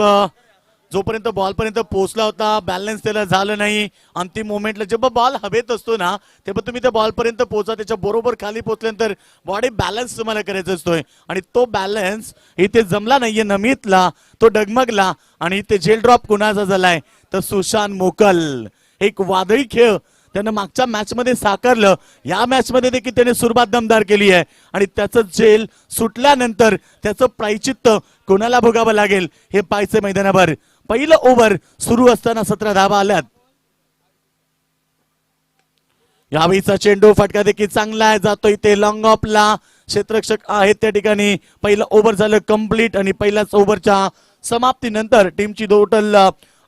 A: जोपर्यंत बॉल पर्यंत पोहोचला होता बॅलन्स त्याला झालं नाही. अंतिम मोमेंटला जेव्हा बॉल हवेत असतो ना तेव्हा तुम्ही त्या बॉल पर्यंत पोहोचा, त्याच्या बरोबर खाली पोहोचल्यानंतर बॉडी बॅलन्स तुम्हाला करायचा असतोय आणि तो बॅलन्स इथे जमला नाहीये नमितला, तो डगमगला आणि इथे झेल ड्रॉप कुणाचा झालाय तर सुशांत मोकल. एक वादळी खेळ त्यानं मागच्या मॅच मध्ये साकारलं, या मॅच मध्ये देखील त्याने सुरुवात दमदार केली आहे आणि त्याचं झेल सुटल्यानंतर त्याचं प्रायचित्त कोणाला भोगावं लागेल हे पाहायचं मैदानावर. पहिलं ओव्हर सुरू असताना 17 धावा आल्यात. यावेळीचा चेंडू फटका देखील चांगला आहे, जातो इथे लॉंग ऑफला, क्षेत्ररक्षक आहेत त्या ठिकाणी. पहिलं ओव्हर झालं कंप्लीट आणि पहिल्याच ओव्हरच्या समाप्तीनंतर टीमची टोटल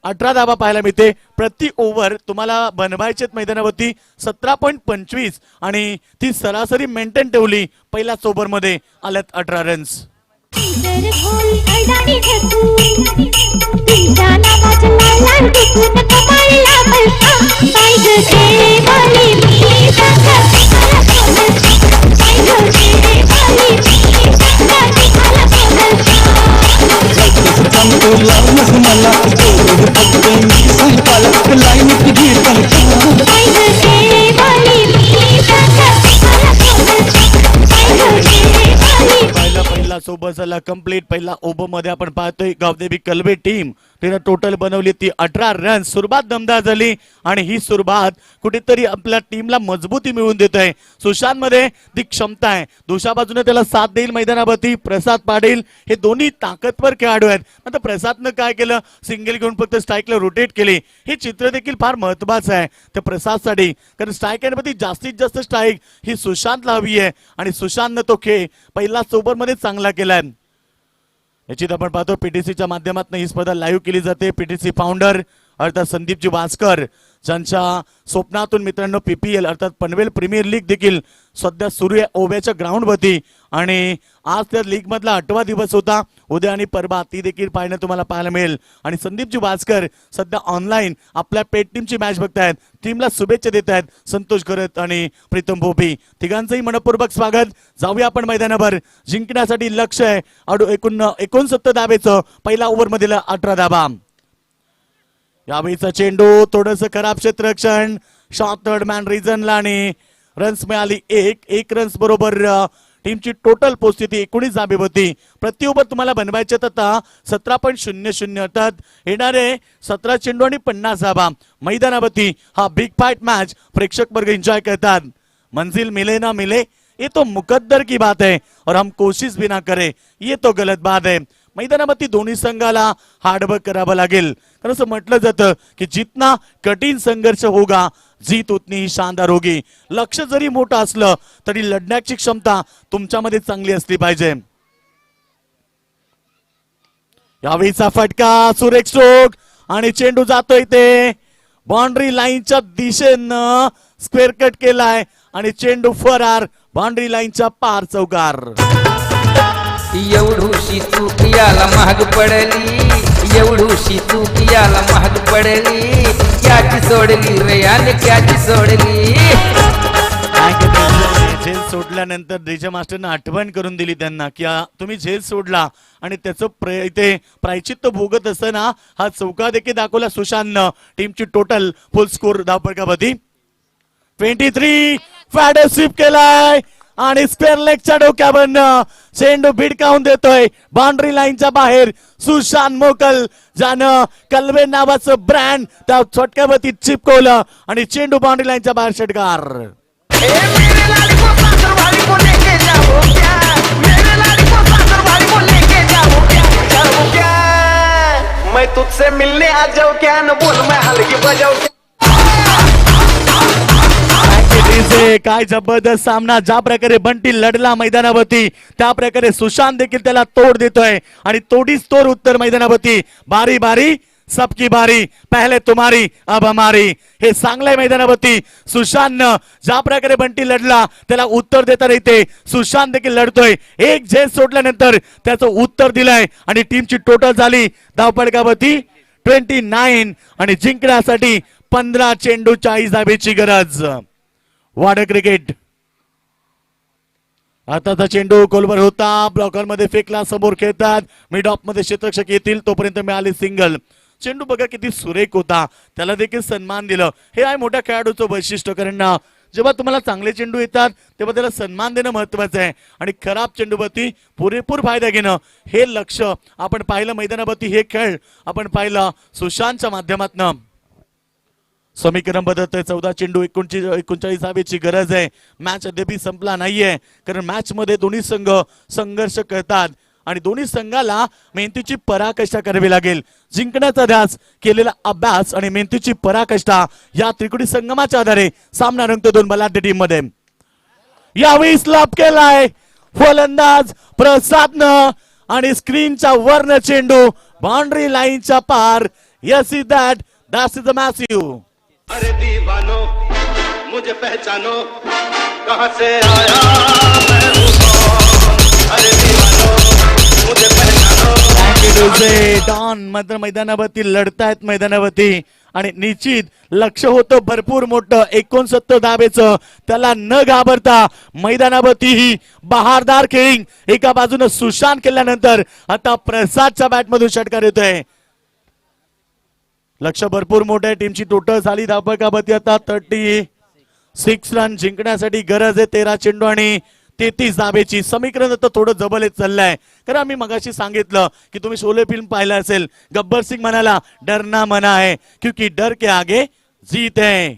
A: 18 धावा पाहायला मिळते. प्रति ओव्हर तुम्हाला बनवायचे मैदानावरती 17.25 आणि ती सरासरी मेंटेन ठेवली. पहिल्याच ओव्हर मध्ये आल्यात 18 रन्स.
F: जर भोल अडाणी ठकू तुमच्या नावाचं लाल टिकून कमाळला पैसा पाहिजे ते वाली मी सांगा मला कोण पाहिजे ते वाली मी सांगा मला पाहिजे ते वाली मी सांगा
A: पहिला सोबत झाला कंप्लीट. पहिला ओव्हर मध्ये आपण पाहतोय गावदेवी कलबे टीम तिने टोटल बनवली ती 18 रन. सुरुवात दमदार झाली आणि ही सुरुवात कुठेतरी आपल्या टीमला मजबूती मिळवून देत आहे. सुशांत मध्ये ती क्षमता आहे, दुसऱ्या बाजूने त्याला साथ देईल मैदानावरती प्रसाद पाटील, हे दोन्ही ताकदवर खेळाडू आहेत. आता प्रसादनं काय केलं, सिंगल घेऊन फक्त स्ट्राईकला रोटेट केली. हे चित्र देखील फार महत्वाचं आहे त्या प्रसादसाठी, कारण स्ट्राईक मध्ये जास्तीत जास्त स्ट्राईक ही सुशांतला हवी आहे आणि सुशांतनं तो खेळ पहिला ओव्हर मध्ये चांगला केलाय. निश्चित आपण पाहतो पीटीसीच्या माध्यमातून ही स्पर्धा लाईव्ह केली जाते. पीटीसी फाउंडर अर्थात संदीपजी वास्कर ज्यांच्या स्वप्नातून मित्रांनो पीपीएल अर्थात पनवेल प्रीमियर लीग देखील सध्या सुरू आहे ओव्याच्या ग्राउंडवरती आणि आज त्या लीग मधला 8वा दिवस होता. उद्या आणि परवा ती देखील पाहणं तुम्हाला पाहायला मिळेल. आणि संदीपजी वास्कर सध्या ऑनलाईन आपल्या पेट टीमची मॅच बघतायत, टीमला शुभेच्छा देत आहेत. संतोष करत आणि प्रीतम भोपी तिघांचंही मनपूर्वक स्वागत. जाऊया आपण मैदानावर. जिंकण्यासाठी लक्ष आहे 69 धावेचं. पहिला ओव्हर मधील 18 धावा. यावेळीचा चेंडू थोडस खराब क्षेत्ररक्षण, शॉट थर्ड मॅन रिजनला आणि रन्स मिळाली एक रन्स बरोबर टीमची टोटल पोस्थिती 19 धावेवरती. प्रति ओव्हर तुम्हाला बनवायचे आता 17.00 अर्थात येणारे 17 चेंडू आणि 50 धावा. मैदानावरती हा बिग फाइट मॅच प्रेक्षक वर्ग एंजॉय करतात. मंजिल मिले ना मिले ये तो मुकद्दर की बात है और हम कोशिश भी ना करें ये तो गलत बात है. मैदानावरती दोन्ही संघाला हार्डवर्क करावं लागेल, कारण असं म्हटलं जातं की जितना कठीण संघर्ष होगा जीत उतनी ही शानदार होगी. लक्ष जरी मोठं असलं तरी लढण्याची क्षमता तुमच्यामध्ये चांगली असली पाहिजे. यावेळीचा फटका, सुरेख स्ट्रोक आणि चेंडू जातोय ते बाउंड्री लाईनच्या दिशेनं स्क्वेअर कट केलाय आणि चेंडू फरार बाउंड्री लाईनच्या पार चौकार.
D: एवढूशी चूक याला महाग पडली, एवढूशी चूक याला महाग पडली याची सोडली रे आणि त्याची सोडली
A: झेल सोडल्यानंतर डीजे मास्टरनं आठवण करून दिली त्यांना की तुम्ही झेल सोडला आणि त्याचं इथे प्रायचित्त भोगत असताना हा चौका देखील दाखवला सुशांतनं. टीमची टोटल फुल स्कोर धावपळकावरती 23 फॅडे स्वीप केलाय आणि स्क्वेअर लेगच्या डोक्यावरनं चेंडू भिडकावून देतोय बाउंड्री लाईनच्या बाहेर. सुशांत मोकल ज्यानं कलवे नावाचं ब्रँड त्या छोटक्यावरती चिपकवलं आणि चेंडू बाउंड्री लाईनच्या बाहेर षटकार.
C: मेरे लाली को सासर वाली को लेके जाओ क्या मेरे लाली को सासर वाली को लेके जाओ क्या मैं तुझसे मिलने आ जाऊं क्या न बोल मैं हलकी बजाऊं क्या
A: काय जबरदस्त सामना. ज्या प्रकारे बंटी लढला मैदानावरती त्या प्रकारे सुशांत देखील त्याला तोड देतोय आणि तोडीच तोड उत्तर मैदानावरती. बारी बारी सबकी बारी पहले तुम्हारी अब हमारी हे सांगलंय मैदानावरती. सुशांतनं ज्या प्रकारे बंटी लढला त्याला उत्तर देता येते. सुशांत देखील लढतोय. एक झेल सोडल्यानंतर त्याचं उत्तर दिलंय आणि टीमची टोटल झाली धावपळकावरती 29 आणि जिंकण्यासाठी 15 चेंडू 40 धावेची गरज. वाडा क्रिकेट आताचा चेंडू गोलवर होता ब्लॉकर मध्ये फेकला समोर खेळतात मिड ऑफ मध्ये क्षेत्ररक्षक येतील तोपर्यंत मिळाली सिंगल. चेंडू बघा किती सुरेख होता त्याला देखील सन्मान दिलं. हे आहे मोठ्या खेळाडूचं वैशिष्ट्य कारण जेव्हा तुम्हाला चांगले चेंडू येतात तेव्हा त्याला सन्मान देणं महत्वाचं आहे आणि खराब चेंडूवरती पुरेपूर फायदा घेणं हे लक्ष आपण पाहिलं मैदानावरती. हे खेळ आपण पाहिलं सुशांतच्या माध्यमातून. समीकरण बदलतंय 14 चेंडू 39 धावेची गरज आहे. मॅच अद्याप संपला नाहीये कारण मॅच मध्ये दोन्ही संघ संघर्ष करतात आणि दोन्ही संघाला मेहनतीची पराकाष्ठा करावी लागेल. जिंकण्याचा ध्यास केलेला अभ्यास आणि मेहनतीची पराकाष्ठा या त्रिकोणी संगमाच्या आधारे सामना रंगतो दोन बलाढ्य टीम मध्ये. यावेळी स्लॅप केलाय फलंदाज प्रसादनं आणि स्क्रीनच्या वरनं चेंडू बाउंड्री लाईनच्या पार. Yes is that's is a massive.
H: अरे दीवानो मुझे पहचानो कहां से आया मैं हूं कौन अरे दीवानो मुझे पहचानो.
A: डॉन मात्र मैदानावरती लढतायत मैदानावरती आणि निश्चित लक्ष होतं भरपूर मोठं 69 धावेचं. त्याला न घाबरता मैदानावरती ही बहारदार खेळी एका बाजूने सुशांत केल्यानंतर आता प्रसादच्या बॅटमधून षटकार येतोय. लक्ष भरपूर मोठ्या टीमची टोटल झाली धावपळकावरती आता 36 रन. जिंकण्यासाठी गरज आहे 13 चेंडू आणि 33 धावेची. समीकरण आता थोडं जबल चाललंय कारण आम्ही मगाशी सांगितलं की तुम्ही शोले फिल्म पाहिलं असेल. गब्बर सिंग म्हणाला डरना मना है क्योंकि डर के आगे जीत है.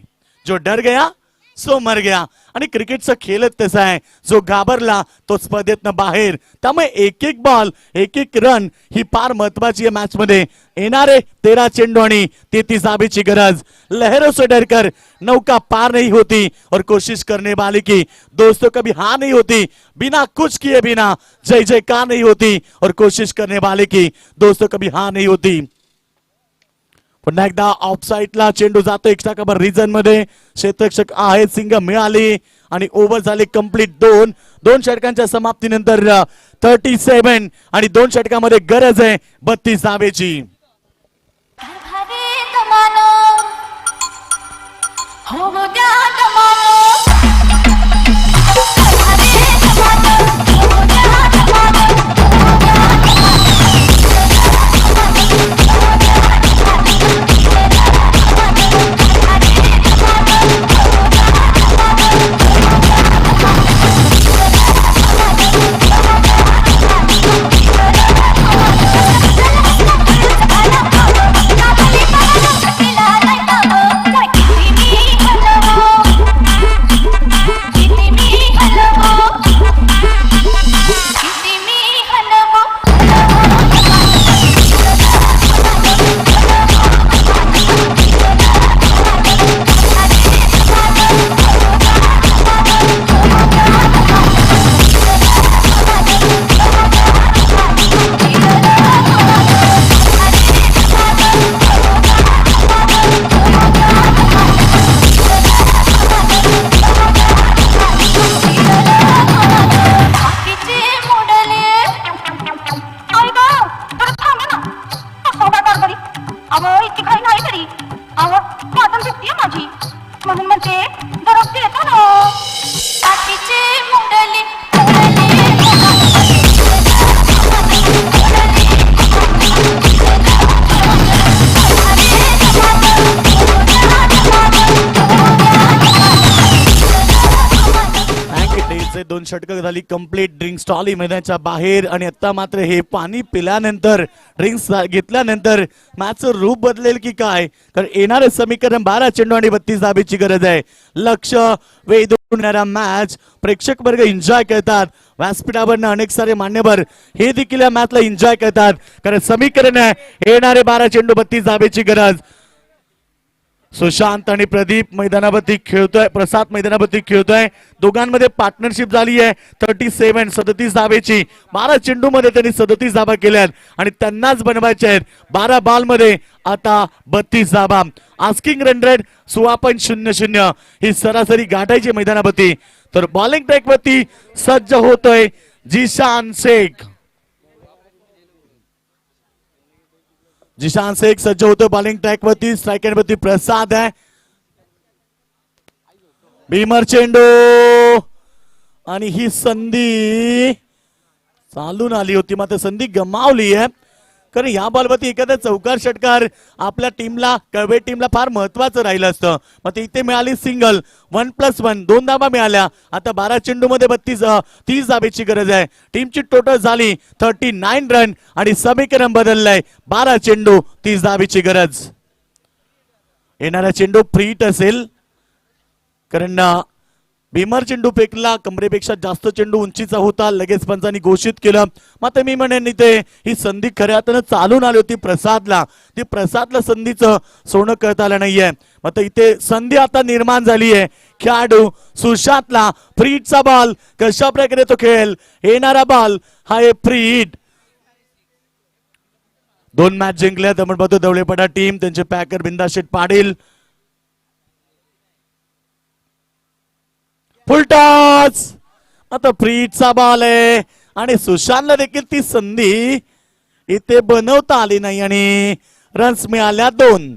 A: जो डर गया सो मर गया आणि क्रिकेटचा खेळच तसा आहे. जो घाबरला तो स्पर्धेतनं बाहेर. त्यामुळे एक एक बॉल एक एक रन ही फार महत्वाची आहे मॅच मध्ये. येणारे 13 चेंडू आणि 33 धावेची गरज. लहरों से डरकर नौका पार नहीं होती और कोशिश करने वाले की दोस्तों कभी हार नहीं होती. बिना कुछ किए बिना जय जयकार नहीं होती और कोशिश करने वाले की दोस्तों कभी हार नहीं होती. पुन्हा एकदा ऑफ साईडला चेंडू जातो एक्स्ट्रा कव्हर रिजन मध्ये. क्षेत्ररक्षक आहेत सिंग मिळाली आणि ओव्हर झाली कंप्लीट. दोन षटकांच्या समाप्तीनंतर 37 आणि 2 षटकामध्ये गरज आहे 32 धावेची.
F: हरे तमानो हो गया तमानो हरे तमानो हो गया तमानो
A: असे 2 षटकं झाली कंप्लीट. ड्रिंक स्टॉल मैदानाच्या बाहेर आणि आता मात्र हे पाणी पिल्यानंतर ड्रिंक्स घेतल्यानंतर मॅचचं रूप बदलेल की काय, कारण येणारे समीकरण 12 चेंडू आणि 32 धाबेची गरज आहे. लक्ष वेधून येणारा मॅच प्रेक्षक वर्ग एन्जॉय करतात. व्यासपीठावरनं अनेक सारे मान्यवर हे देखील या मॅचला एन्जॉय करतात, कारण समीकरण आहे येणारे 12 चेंडू 32 धाबेची गरज. सुशांत आणि प्रदीप मैदानावरती खेळतोय, प्रसाद मैदानावरती खेळतोय. दोघांमध्ये पार्टनरशिप झाली आहे 37 धावेची. 12 चेंडू मध्ये त्यांनी 37 धाबा केल्यात आणि त्यांनाच बनवायचे आहेत 12 बॉल मध्ये आता 32 धाबा. आस्किंग रन रेट 16.00 ही सरासरी गाठायची मैदानावरती. तर बॉलिंग ट्रॅक वरती सज्ज होतोय जिशान शेख. जिशान शेख सज्ज होतो बॉलिंग ट्रॅक वरती. स्ट्राइक एंड वरती प्रसाद आहे. भीमर चेंडू आणि ही संधी चालून आली होती, मात्र संधी गमावली आहे. कारण या बॉलवरती एखादा चौकार षटकार आपल्या टीमला, कळवे टीमला फार महत्वाचं राहिलं असतं. मग ते इथे मिळाली सिंगल. 1+1 2 धाबा मिळाल्या. आता 12 चेंडू मध्ये 30 धाबेची गरज आहे. टीमची टोटल झाली 39 रन आणि समीकरण बदललंय 12 चेंडू 30 धाबेची गरज. येणारा चेंडू फ्रीट असेल, कारण भीमर चेंडू फेकला, कमरेपेक्षा जास्त चेंडू उंचीचा होता, लगेच पंचांनी घोषित केलं. मात्र मी म्हणेन इथे ही संधी खऱ्या अर्थानं चालून आली होती प्रसादला. ती प्रसादला संधीचं सोनं करता आलं नाहीये. मात्र इथे संधी आता निर्माण झाली आहे. खेळाडू सुशांतला फ्रीटचा बॉल कशा प्रकारे तो खेळेल. येणारा बॉल हा आहे फ्रीट. 2 मॅच जिंकल्यात आपण बघतो दवळेपडा टीम. त्यांचे पॅकर बिंदा शेट पाटील. फुलटॉस. आता फ्रीटचा बॉल आहे आणि सुशांतला देखील ती संधी इथे बनवता आली नाही आणि रन्स मिळाल्या 2.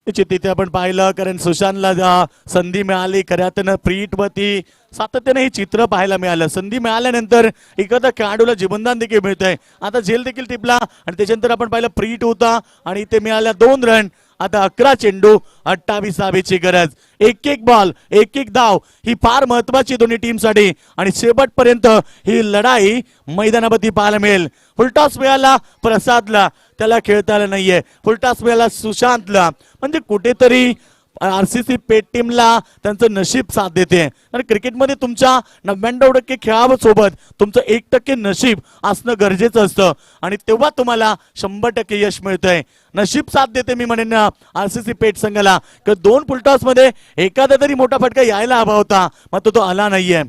A: तिथे आपण पाहिलं, कारण सुशांतला संधी मिळाली खऱ्या अर्थानं फ्रीट वरती सातत्याने हे चित्र पाहायला मिळालं. संधी मिळाल्यानंतर एखाद्या खेळाडूला जीवनदान देखील मिळतंय. आता झेल देखील टिपला आणि त्याच्यानंतर आपण पाहिलं फ्रीट होता आणि इथे मिळाल्या 2 रन. आता 11 चेंडू 28 धावेची गरज. एक बॉल एक धाव ही फार महत्वाची दोन्ही टीमसाठी आणि शेवटपर्यंत ही लढाई मैदानावरती पाहायला मिळेल. फुलटॉस मिळाला प्रसादला, त्याला खेळता आलं नाहीये. फुलटॉस मिळाला सुशांतला. म्हणजे कुठेतरी आरसीसी पेट टीमला त्यांचं नशीब साथ देते. आणि क्रिकेटमध्ये तुमच्या 99% खेळासोबत तुमचं 1% नशीब असणं गरजेचं असतं आणि तेव्हा तुम्हाला 100% यश मिळतंय. नशीब साथ देते मी म्हणेन आरसीसी पेट संघाला. 2 फुलटॉस मध्ये एखादा तरी मोठा फटका यायला हवा होता, मात्र तो आला नाहीये.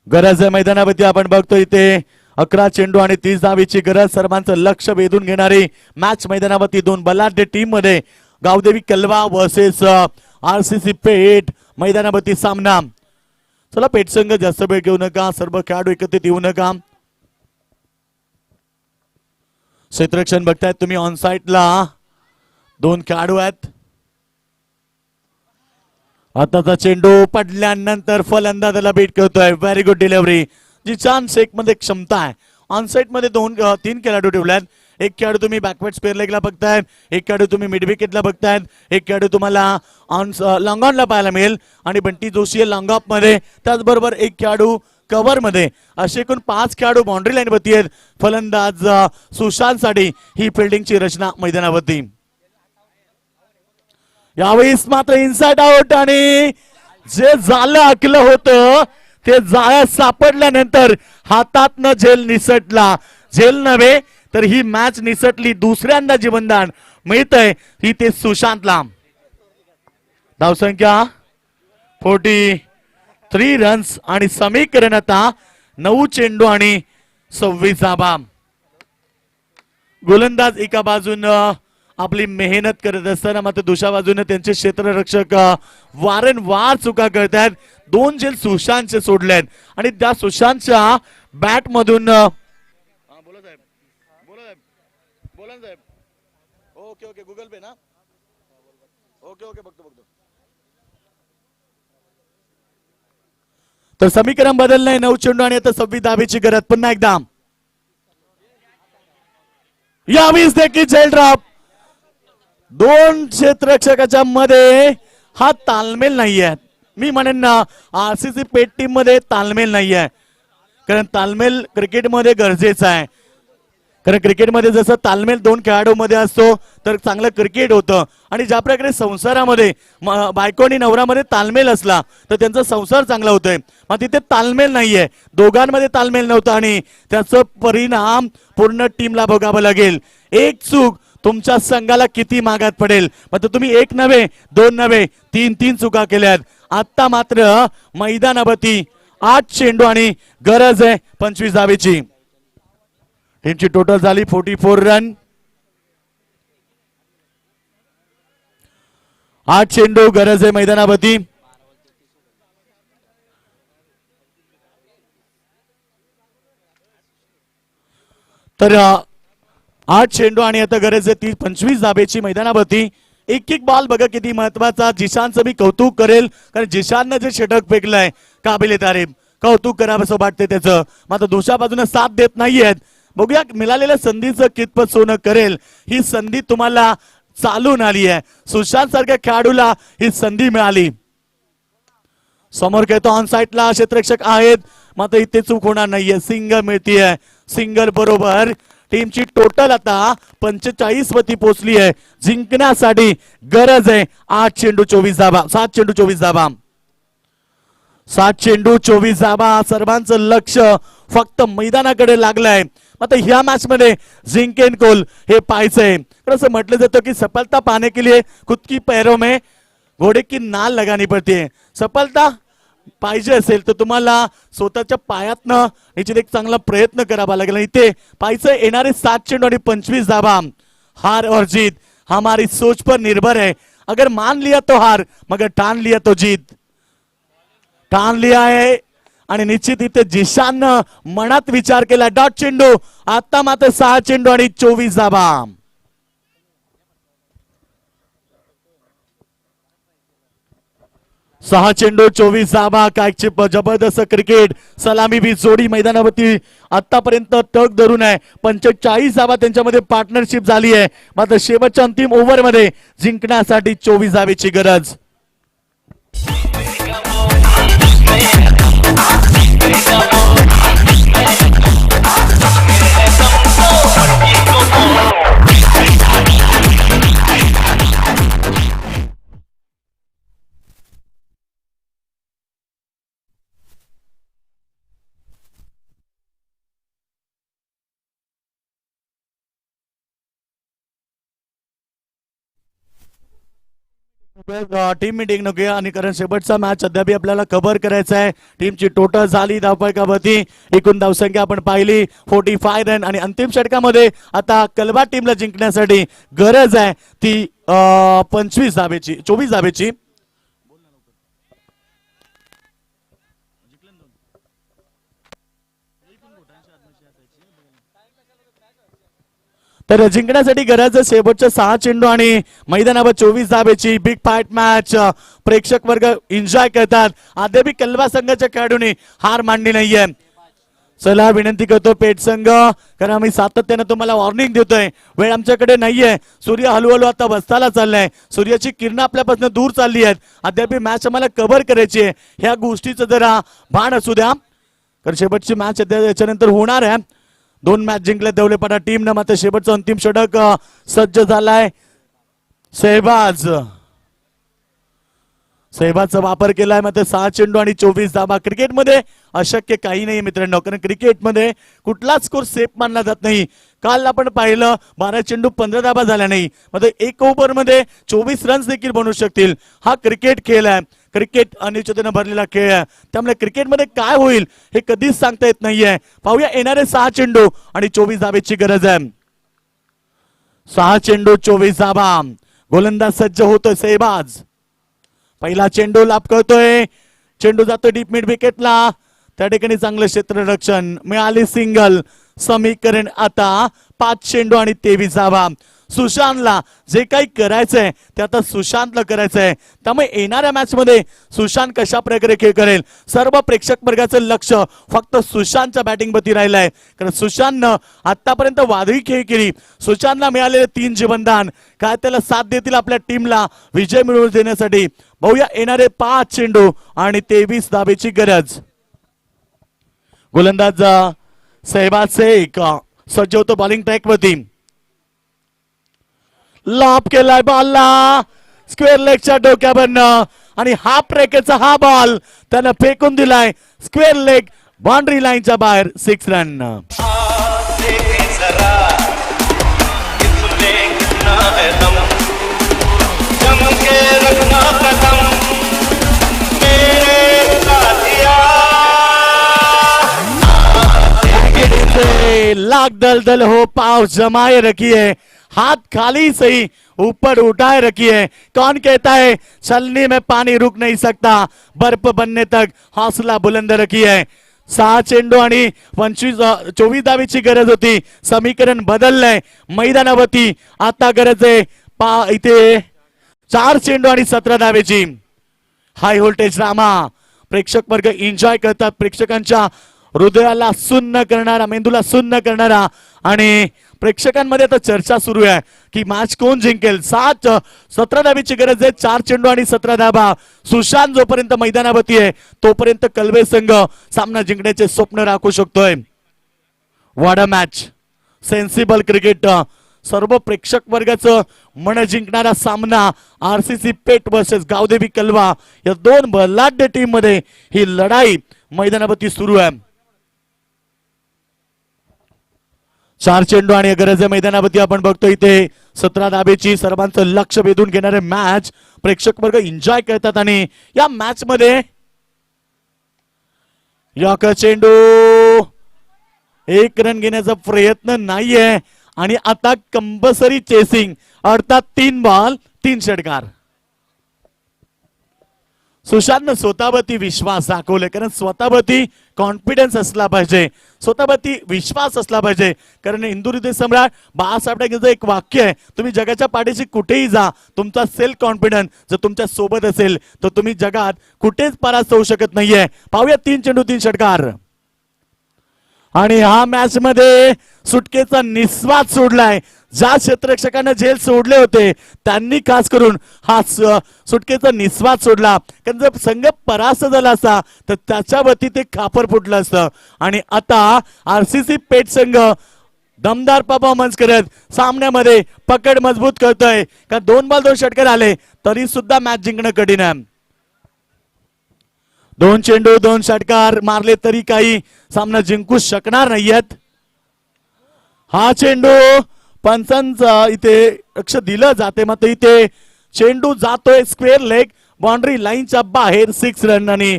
A: गरज आहे मैदानावरती आपण बघतो इथे 11 चेंडू आणि 30 धावेची गरज. सर्वांचं लक्ष वेधून घेणारी मॅच मैदानावरती 2 बलाढ्य टीम मध्ये. गावदेवी कलवा वर्सेस आरसीसी पेट मैदानावरती सामना. चला पेट संघ जास्त वेळ घेऊ नका, सर्व खेळाडू एकत्रित येऊ नका. क्षेत्ररक्षण बघतायत तुम्ही. ऑन साइडला 2 खेळाडू आहेत. आताचा चेंडू पडल्यानंतर फलंदाजाला बीट करतोय. Very good delivery. Zeeshan Shaikh मध्ये क्षमता आहे. ऑन साइड मध्ये 3 खेळाडू ठेवल्यात. एक खेळाडू तुम्ही बॅकवर्ड स्पेअर लेगला बघतायत, एक खेळाडू तुम्ही मिड विकेटला बघतायत, एक खेळाडू तुम्हाला लॉंग ऑनला पाहायला मिळेल आणि बंटी जोशी लॉंग ऑफ मध्ये. त्याचबरोबर एक खेळाडू कव्हर मध्ये. असे एकूण 5 खेळाडू बाउंड्री लाईन वरती आहेत. फलंदाज सुशांतसाठी ही फिल्डिंगची रचना मैदानावरती. यावेळेस मात्र इनसाइड आउट आणि जे झालं आखलं होतं ते जाळ्यात सापडल्यानंतर हातातनं झेल निसटला. झेल नव्हे तर ही मॅच निसटली. दुसऱ्यांदा जीवनदान मिळतंय ही ते सुशांतला. धावसंख्या 43 रन्स आणि समीकरण आता 9 चेंडू आणि 26 धावा. गोलंदाज एका बाजूनं आपली मेहनत करत असताना मात्र दुसऱ्या बाजूने त्यांचे क्षेत्ररक्षक वारंवार चुका करतात. 2 झेल सुशांतचे सोडलेत आणि त्या सुशांतच्या बॅट मधून ओके गुगल पे ना. ओके बघतो. तर समीकरण बदललंय. 9 चेंडू आणि आता 26 धावेची गरज. पुन्हा एकदा यावेळेस देखील झेल ड्रॉप. 2 क्षेत्ररक्षकाच्या मध्ये हा तालमेल नाहीये. मी म्हणेन ना आरसीसी पेट टीम मध्ये तालमेल नाहीये, कारण तालमेल क्रिकेटमध्ये गरजेचा आहे. कारण क्रिकेटमध्ये जसं तालमेल दोन खेळाडूमध्ये असतो तर चांगलं क्रिकेट होतं. आणि ज्या प्रकारे संसारामध्ये बायको आणि नवऱ्यामध्ये तालमेल असला तर त्यांचा संसार चांगला होतोय. मग तिथे तालमेल नाहीये, दोघांमध्ये तालमेल नव्हता आणि त्याचा परिणाम पूर्ण टीमला भोगावा लागेल. एक चूक तुमच्या संघाला किती मागात पडेल. मग तुम्ही एक नव्हे, दोन नव्हे, तीन चुका केल्यात. आता मात्र मैदानावरती 8 चेंडू आणि गरज आहे 25 धावेची. टीमची टोटल झाली 44 रन. 8 चेंडू गरज आहे मैदानावरती. तर 8 चेंडू आणि आता गरज आहे ती 25 धावेची मैदानावरती. एक बॉल बघा किती महत्वाचा. जिशानचं मी कौतुक करेल, कारण जिशाननं जे षटक फेकलंय काबिले तारीफ, कौतुक करावं असं वाटतंय त्याचं. मात्र दुसऱ्या बाजूने साथ देत नाहीयेत. बघूया मिळालेल्या संधीचं कितपत सोनं करेल. ही संधी तुम्हाला चालून आली आहे. सुशांत सारख्या खेळाडूला ही संधी मिळाली. समोर खेळतो ऑन साईडला क्षेत्ररक्षक आहेत, मात्र इथे चूक होणार नाहीये. सिंगल मिळतीये. सिंगल बरोबर टीमची टोटल आता 45 वरती पोहोचली आहे. जिंकण्यासाठी गरज आहे 8 चेंडू 24 धावा, 7 चेंडू 24 धावा. 7 चेंडू 24 धावा. सर्वांचं लक्ष फक्त मैदानाकडे लागलंय. आता ह्या मॅच मध्ये जिंकेन कोल हे पाहायचंय. असं म्हटलं जातं की सफलता पाने के लिए खुद की पैरों में घोड़े की नाल लगानी पड़ती है. सफलता पाहिजे असेल तर तुम्हाला स्वतःच्या पायातनं याची एक चांगला प्रयत्न करावा लागेल. इथे पाहायचं येणारे 7 चेंडू आणि 25 धावा. हार और जीत हमारी सोच पर निर्भर है. अगर मान लिया तो हार, मगर ठान लिया तो जीत. ठान लिया है आणि निश्चित इथे जिशाननं मनात विचार केला. डॉट चेंडू. आता मात्र 6 चेंडू आणि 24 धावा. 6 चेंडू 24 धावा. काय जबरदस्त क्रिकेट. सलामी बी जोडी मैदानावरती आतापर्यंत तग धरून आहे. 45 धावा त्यांच्यामध्ये पार्टनरशिप झाली आहे. मात्र शेवटच्या अंतिम ओव्हर मध्ये जिंकण्यासाठी 24 धावेची गरज. टीम मीटिंग नको आणि कारण शेवटचा मॅच अद्याप आपल्याला कव्हर करायचा आहे. टीमची टोटल झाली धावफलकावरती. एकूण धावसंख्या आपण पाहिली 45 रन आणि अंतिम षटकामध्ये आता कलबा टीमला जिंकण्यासाठी गरज आहे ती 25 धावेची, 24 धावेची. तर जिंकण्यासाठी गरज आहे शेवटच्या 6 चेंडू आणि मैदानावर 24 धावेची. बिग फाईट मॅच प्रेक्षक वर्ग एन्जॉय करतात. अद्यापही कलबा संघाच्या खेळाडूंनी हार मानली नाहीये. चला विनंती करतो पेट संघ, कारण आम्ही सातत्याने तुम्हाला वॉर्निंग देतोय. वेळ आमच्याकडे नाहीये. सूर्य हळूहळू आता बसताना चाललाय. सूर्याची किरणं आपल्यापासून दूर चालली आहेत. अद्याप मॅच आम्हाला कव्हर करायची आहे. ह्या गोष्टीचं जरा भान असू द्या, कारण शेवटची मॅच याच्यानंतर होणार आहे. 2 मॅच जिंकले देवलेपाडा टीमनं. मात्र शेवटचं अंतिम षटक सज्ज झालाय. सहबाजचा वापर केलाय. मात्र 6 चेंडू आणि 24 धावा. क्रिकेटमध्ये अशक्य काही नाही मित्रांनो, कारण क्रिकेटमध्ये कुठलाच स्कोर सेफ मानला जात नाही. काल आपण पाहिलं 12 चेंडू 15 धावा झाल्या नाही. मात्र एक ओव्हर मध्ये 24 रन्स देखील बनू शकतील. हा क्रिकेट खेळ आहे. क्रिकेट अनिश्चिततेने भरलेला खेळ आहे. त्यामुळे क्रिकेटमध्ये काय होईल हे कधीच सांगता येत नाहीये. पाहूया येणारे 6 चेंडू आणि 24 धावेची गरज आहे. 6 चेंडू 24 धावा. गोलंदाज सज्ज होतोय सहबाज. पहिला चेंडू लाभ करतोय. चेंडू जातोय डीप मिड विकेटला. त्या ठिकाणी चांगलं क्षेत्ररक्षण. मिळाली सिंगल. समीकरण आता 5 चेंडू आणि 23 धावा. सुशांतला जे काही करायचंय ते आता सुशांतला करायचंय. त्यामुळे येणाऱ्या मॅच मध्ये सुशांत कशा प्रकारे खेळ करेल, सर्व प्रेक्षक वर्गाचं लक्ष फक्त सुशांतच्या बॅटिंग वरती राहिलंय. कारण सुशांतनं आतापर्यंत वादळी खेळ केली. सुशांतला मिळालेले 3 जीवनदान काय त्याला साथ देतील आपल्या टीमला विजय मिळवून देण्यासाठी. बघूया येणारे 5 चेंडू आणि 23 धावेची गरज. गोलंदाज सहबाज शेख सज्ज होतो बॉलिंग ट्रॅक वरती. लॉब केलाय बॉलला स्क्वेअर लेगच्या डोक्यावरनं आणि हाफ रेकेचा हा बॉल त्यानं फेकून दिलाय स्क्वेअर लेग बाउंड्री लाईनच्या बाहेर. 6 रन.
H: देखे जरा कितने कितना है दम जम के रखना कदम मेरे साथिया
A: लाख दलदल हो पाव जमाए रखिए हाथ खाली सही ऊपर उठाए रखिए. कौन कहता है चलने में पानी रुक नहीं सकता, बर्फ बनने तक हौसला बुलंद रखिए. 6 चेंडू आणि 24 धावेची गरज होती. समीकरण बदललंय मैदानावरती. आता गरज आहे इथे 4 चेंडू आणि 17 धावेची. हाय व्होल्टेज ड्रामा प्रेक्षक वर्ग एन्जॉय करतात. प्रेक्षकांच्या हृदयाला सुन्न करणारा, मेंदूला सुन्न करणारा. आणि प्रेक्षकांमध्ये आता चर्चा सुरू आहे की मॅच कोण जिंकेल. 17 धावेची गरज आहे. 4 चेंडू आणि 17 धावा. सुशांत जोपर्यंत मैदानावरती आहे तोपर्यंत कलवे संघ सामना जिंकण्याचे स्वप्न राखू शकतोय. What a match, sensible cricket. सर्व प्रेक्षक वर्गाचं मन जिंकणारा सामना आरसीसी पेट वर्सेस गावदेवी कलवा या 2 बलाढ्य टीम मध्ये ही लढाई मैदानावरती सुरू आहे. 4 चेंडू आणि गरज मैदानावरती आपण बघतो इथे 17 धावेची सर्वांचं लक्ष वेधून घेणारे मॅच प्रेक्षक वर्ग एन्जॉय करतात. आणि या मॅच मध्ये यॉक चेंडू 1 रन घेण्याचा प्रयत्न नाहीये. आणि आता कंपल्सरी चेसिंग अर्थात 3 बॉल 3 षटकार. सुशांतनं स्वतःवरती विश्वास दाखवले. कारण स्वतःवरती कॉन्फिडन्स असला पाहिजे, स्वतःवरती विश्वास असला पाहिजे. कारण इंदुहृदय सम्राट बाळासाहेब ठाकरेंचं एक वाक्य आहे, तुम्ही जगाच्या पाठीशी कुठेही जा, तुमचा सेल्फ कॉन्फिडन्स जर तुमच्या सोबत असेल तर तुम्ही जगात कुठेच परास्त होऊ शकत नाहीये. पाहूया 3 चेंडू 3 षटकार. आणि हा मॅच मध्ये सुटकेचा निस्वाद सोडलाय. ज्या क्षेत्ररक्षकांना झेल सोडले होते त्यांनी खास करून हा सुटकेचा निस्वाद सोडला. कारण जर संघ परास्त झाला असता तर त्याच्यावरती ते खापर फुटलं असतं. आणि आता आरसीसी पेट संघ दमदार परफॉर्मन्स करत सामन्यामध्ये पकड मजबूत करतोय. का 2 बॉल 2 षटकार आले तरी सुद्धा मॅच जिंकणं कठीण आहे. 2 चेंडू 2 षटकार मारले तरी काही सामना जिंकू शकणार नाहीयेत. हा चेंडू पंचांचा इथे लक्ष दिलं जाते, मात्र इथे चेंडू जातोय स्क्वेअर लेग बाउंड्री लाईनच्या बाहेर. 6 रन. आणि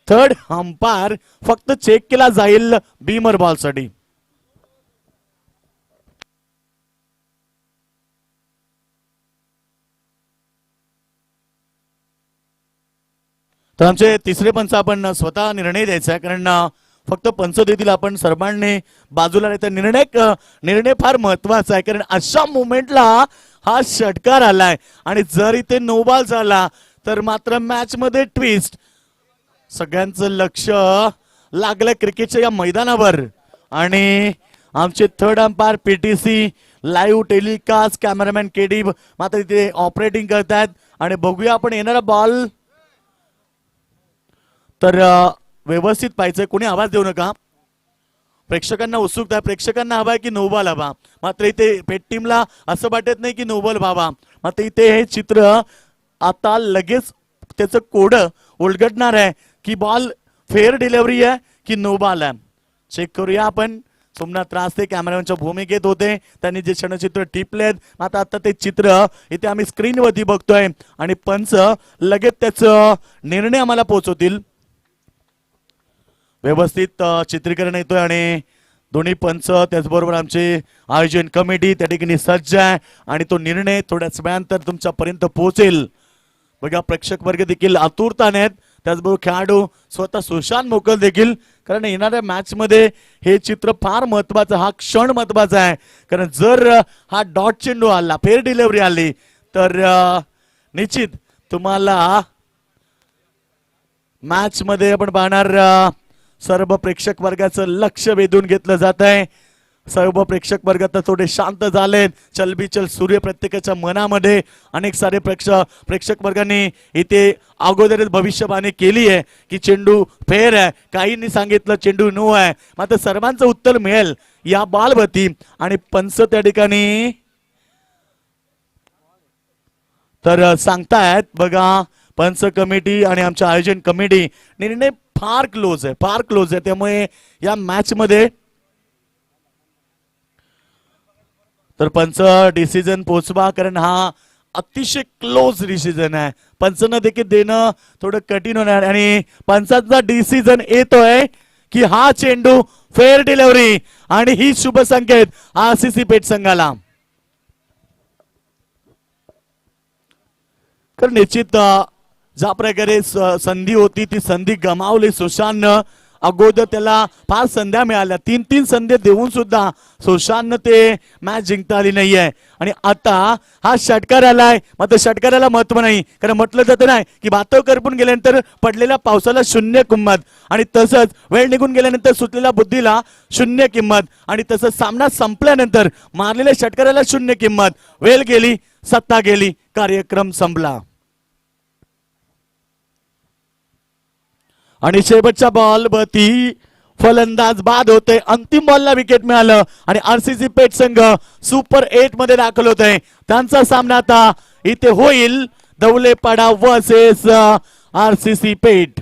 A: थर्ड अंपायर फक्त चेक केला जाईल बीमर बॉल साठी. तर आमचे तिसरे पंच आपण स्वतः निर्णय द्यायचा आहे. कारण फक्त पंच देतील आपण सर्वांनी बाजूला नाही तर निर्णय फार महत्वाचा आहे. कारण अशा मुवमेंटला हा षटकार आलाय आणि जर इथे नो बॉल झाला तर मात्र मॅच मध्ये ट्विस्ट. सगळ्यांचं लक्ष लागलंय क्रिकेटच्या या मैदानावर. आणि आमचे third umpire PTC live telecast cameraman KD मात्र इथे ऑपरेटिंग करतायत. आणि बघूया आपण येणारा बॉल तर व्यवस्थित पाहिजे, कोणी आवाज देऊ नका. प्रेक्षकांना उत्सुकता आहे, प्रेक्षकांना हवाय की नो बॉल हवा. मात्र इथे पेट टीमला असं वाटत नाही की नो बॉल व्हावा. मात्र इथे हे चित्र आता लगेच त्याचं कोड उलगडणार आहे की बॉल फेअर डिलिव्हरी आहे की नो बॉल आहे. चेक करूया आपण. सोमनाथ त्रास ते कॅमेरामॅनच्या भूमिकेत होते, त्यांनी जे क्षणचित्र टिपलेत आता ते चित्र इथे आम्ही स्क्रीनवरती बघतोय. आणि पंच लगेच त्याचं निर्णय आम्हाला पोहोचवतील. व्यवस्थित चित्रीकरण येतोय आणि दोन्ही पंच त्याचबरोबर आमचे आयोजन कमिटी त्या ठिकाणी सज्ज आहे. आणि तो निर्णय थोड्याच वेळानंतर तुमच्यापर्यंत पोहोचेल. बघा प्रेक्षक वर्ग देखील आतुरताने आहेत, त्याचबरोबर खेळाडू स्वतः सुशांत मोकल देखील कारण येणाऱ्या मॅच मध्ये हे चित्र फार महत्वाचं, हा क्षण महत्वाचा आहे. कारण जर हा डॉट चेंडू आला, फेअर डिलिव्हरी आली तर निश्चित तुम्हाला मॅच मध्ये आपण पाहणार सर्व प्रेक्षक वर्गाचं लक्ष वेधून घेतलं जात आहे. सर्व प्रेक्षक वर्ग आता थोडे शांत झालेत. चलबिचल सूर्य प्रत्येकाच्या मनामध्ये. अनेक सारे प्रेक्षक वर्गांनी इथे अगोदरच भविष्यवाणी केली आहे की चेंडू फेअर आहे, काहींनी सांगितलं चेंडू नो आहे. मात्र सर्वांचं उत्तर मिळेल या बालवती आणि पंच त्या ठिकाणी तर सांगतायत. बघा पंच कमिटी आणि आमच्या आयोजन कमिटी निर्णय फार क्लोज आहे, फार क्लोज आहे. त्यामुळे या मॅच मध्ये तर पंच डिसिजन पोचवा, कारण हा अतिशय क्लोज डिसिजन आहे. पंचनं देखील देणं थोडं कठीण होणार आणि पंचाचा डिसिजन येतोय की हा चेंडू फेअर डिलिव्हरी आणि ही शुभ संकेत आरसीसी पेठ संघाला. कारण निश्चित ज्या प्रकारे संधी होती ती संधी गमावली सुशांतनं. अगोदर त्याला फार संध्या मिळाल्या, 3-3 संधी देऊन सुद्धा सुशांतनं ते मॅच जिंकता आली नाहीये. आणि आता हा षटकार आलाय, मात्र षटकाराला महत्व नाही. कारण म्हटलं जातं नाही की भातव करपून गेल्यानंतर पडलेल्या पावसाला शून्य किंमत आणि तसंच वेळ निघून गेल्यानंतर सुटलेल्या बुद्धीला शून्य किंमत आणि तसंच सामना संपल्यानंतर मारलेल्या षटकाराला शून्य किंमत. वेळ गेली, सत्ता गेली, कार्यक्रम संपला. आणि शेवटच्या बॉल वरती फलंदाज बाद होते. अंतिम बॉलला विकेट मिळालं आणि आरसीसी पेठ संघ सुपर 8 मध्ये दाखल होते. त्यांचा सामना आता इथे होईल दौलेपाडा वर्सेस आरसीसी पेठ.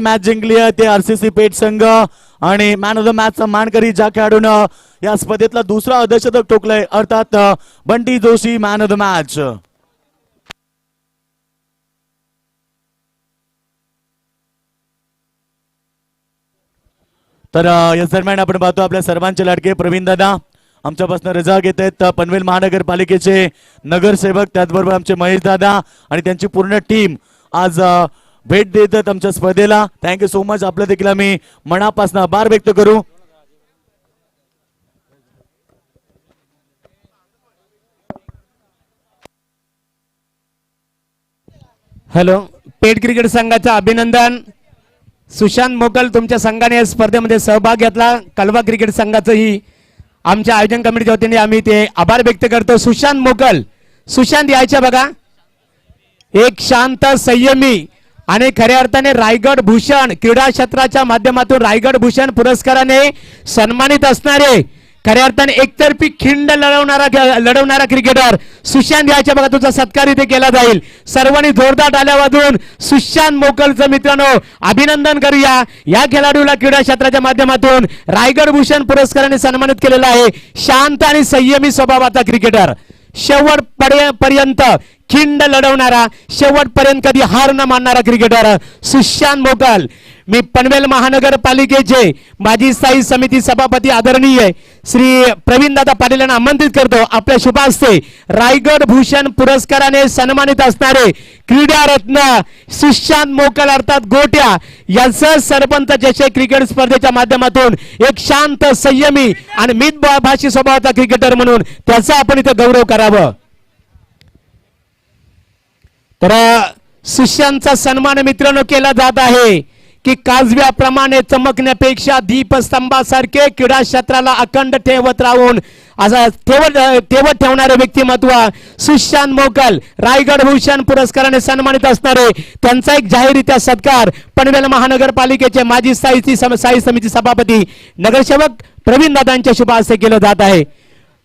A: मॅच जिंकली आहे ते आरसीसी पेठ संघ आणि मॅन ऑफ द मॅच चा मानकरी ज्या खेळाडूनं या स्पर्धेतला दुसरा अर्धशतक ठोकलंय अर्थात Bunty Joshi man of the match. तर या दरम्यान आपण पाहतो आपल्या सर्वांचे लाडके प्रवीण दादा आमच्यापासून रजा घेत आहेत. पनवेल महानगरपालिकेचे नगरसेवक, त्याचबरोबर आमचे महेश दादा आणि त्यांची पूर्ण टीम आज भेट देतात आमच्या स्पर्धेला. Thank you so much. आपलं देखील आम्ही मनापासून आभार व्यक्त करू.
I: हॅलो, पेठ क्रिकेट संघाचं अभिनंदन. सुशांत मोकल तुमच्या संघाने या स्पर्धेमध्ये सहभाग घेतला. कलवा क्रिकेट संघाचंही आमच्या आयोजन कमिटीच्या वतीने आम्ही ते आभार व्यक्त करतो. सुशांत मोकल, सुशांत यायच्या बघा. एक शांत संयमी आणि खऱ्या अर्थाने रायगड भूषण क्रीडा क्षेत्राच्या माध्यमातून रायगड भूषण पुरस्काराने सन्मानित असणारे खऱ्या अर्थाने एकतर्फी खिंड लढवणारा क्रिकेटर सुशांत याच्या बघा तुझा सत्कार इथे केला जाईल. सर्वांनी जोरदार टाळ्या वाजवून सुशांत मोकलचं मित्रांनो अभिनंदन करूया. या खेळाडूला क्रीडा क्षेत्राच्या माध्यमातून रायगड भूषण पुरस्काराने सन्मानित केलेला आहे. शांत आणि संयमी स्वभावाचा क्रिकेटर, शेवटपर्यंत खिंड लढवणारा, शेवटपर्यंत कधी हार न मानणारा क्रिकेटर सुशांत मोकल. मी पनवेल महानगरपालिकेचे माजी स्थायी समिती सभापती आदरणीय श्री प्रवीण दादा पाटील यांना आमंत्रित करतो. आपल्या शुभ हस्ते रायगड भूषण पुरस्काराने सन्मानित असणारे क्रीडा रत्न सुशांत मोकल अर्थात गोट्या यांचं सरपंच चषक क्रिकेट स्पर्धेच्या माध्यमातून एक शांत संयमी आणि मितभाषी स्वभावाचा क्रिकेटर म्हणून त्याचा आपण इथे गौरव करावं. तर सुशांतचा सन्मान मित्रांनो केला जात आहे की काजव्याप्रमाणे चमकण्यापेक्षा दीपस्तंभासारखे क्रीडा क्षेत्राला अखंड ठेवत राहून ठेवत ठेवणारे व्यक्तिमत्व सुशांत मोकल रायगड भूषण पुरस्काराने सन्मानित असणारे त्यांचा एक जाहीररित्या सत्कार पनवेल महानगरपालिकेचे माजी स्थायी समिती सभापती नगरसेवक प्रवीण दादांच्या शुभ हस्ते केलं जात आहे.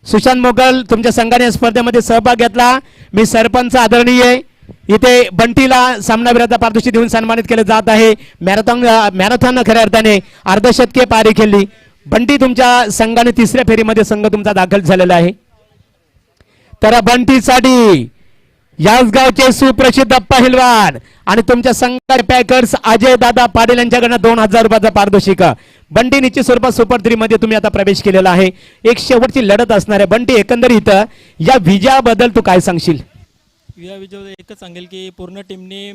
I: सुशांत मोकल तुमच्या संघाने स्पर्धेमध्ये सहभाग घेतला. मी सरपंच आदरणीय इथे बंटीला सामनावीराचा पारितोषिक देऊन सन्मानित केले जात आहे. मॅरेथॉन खऱ्या अर्थाने अर्धशतके पारी खेळली. बंटी तुमच्या संघाने तिसऱ्या फेरीमध्ये संघ तुमचा दाखल झालेला आहे. तर बंटीसाठी याच गावचे सुप्रसिद्ध पहिलवान आणि तुमच्या संघाचे पॅकर्स अजय दादा पाटील यांच्याकडनं 2000 रुपयाचा पारितोषिक. बंटी निश्चित स्वरूपात सुपर 3 मध्ये तुम्ही आता प्रवेश केलेला आहे. एक शेवटची लढत असणार आहे. बंटी, एकंदरीत या विजयाबद्दल तू काय सांगशील?
J: या विजय एकच सांगेल की पूर्ण टीमने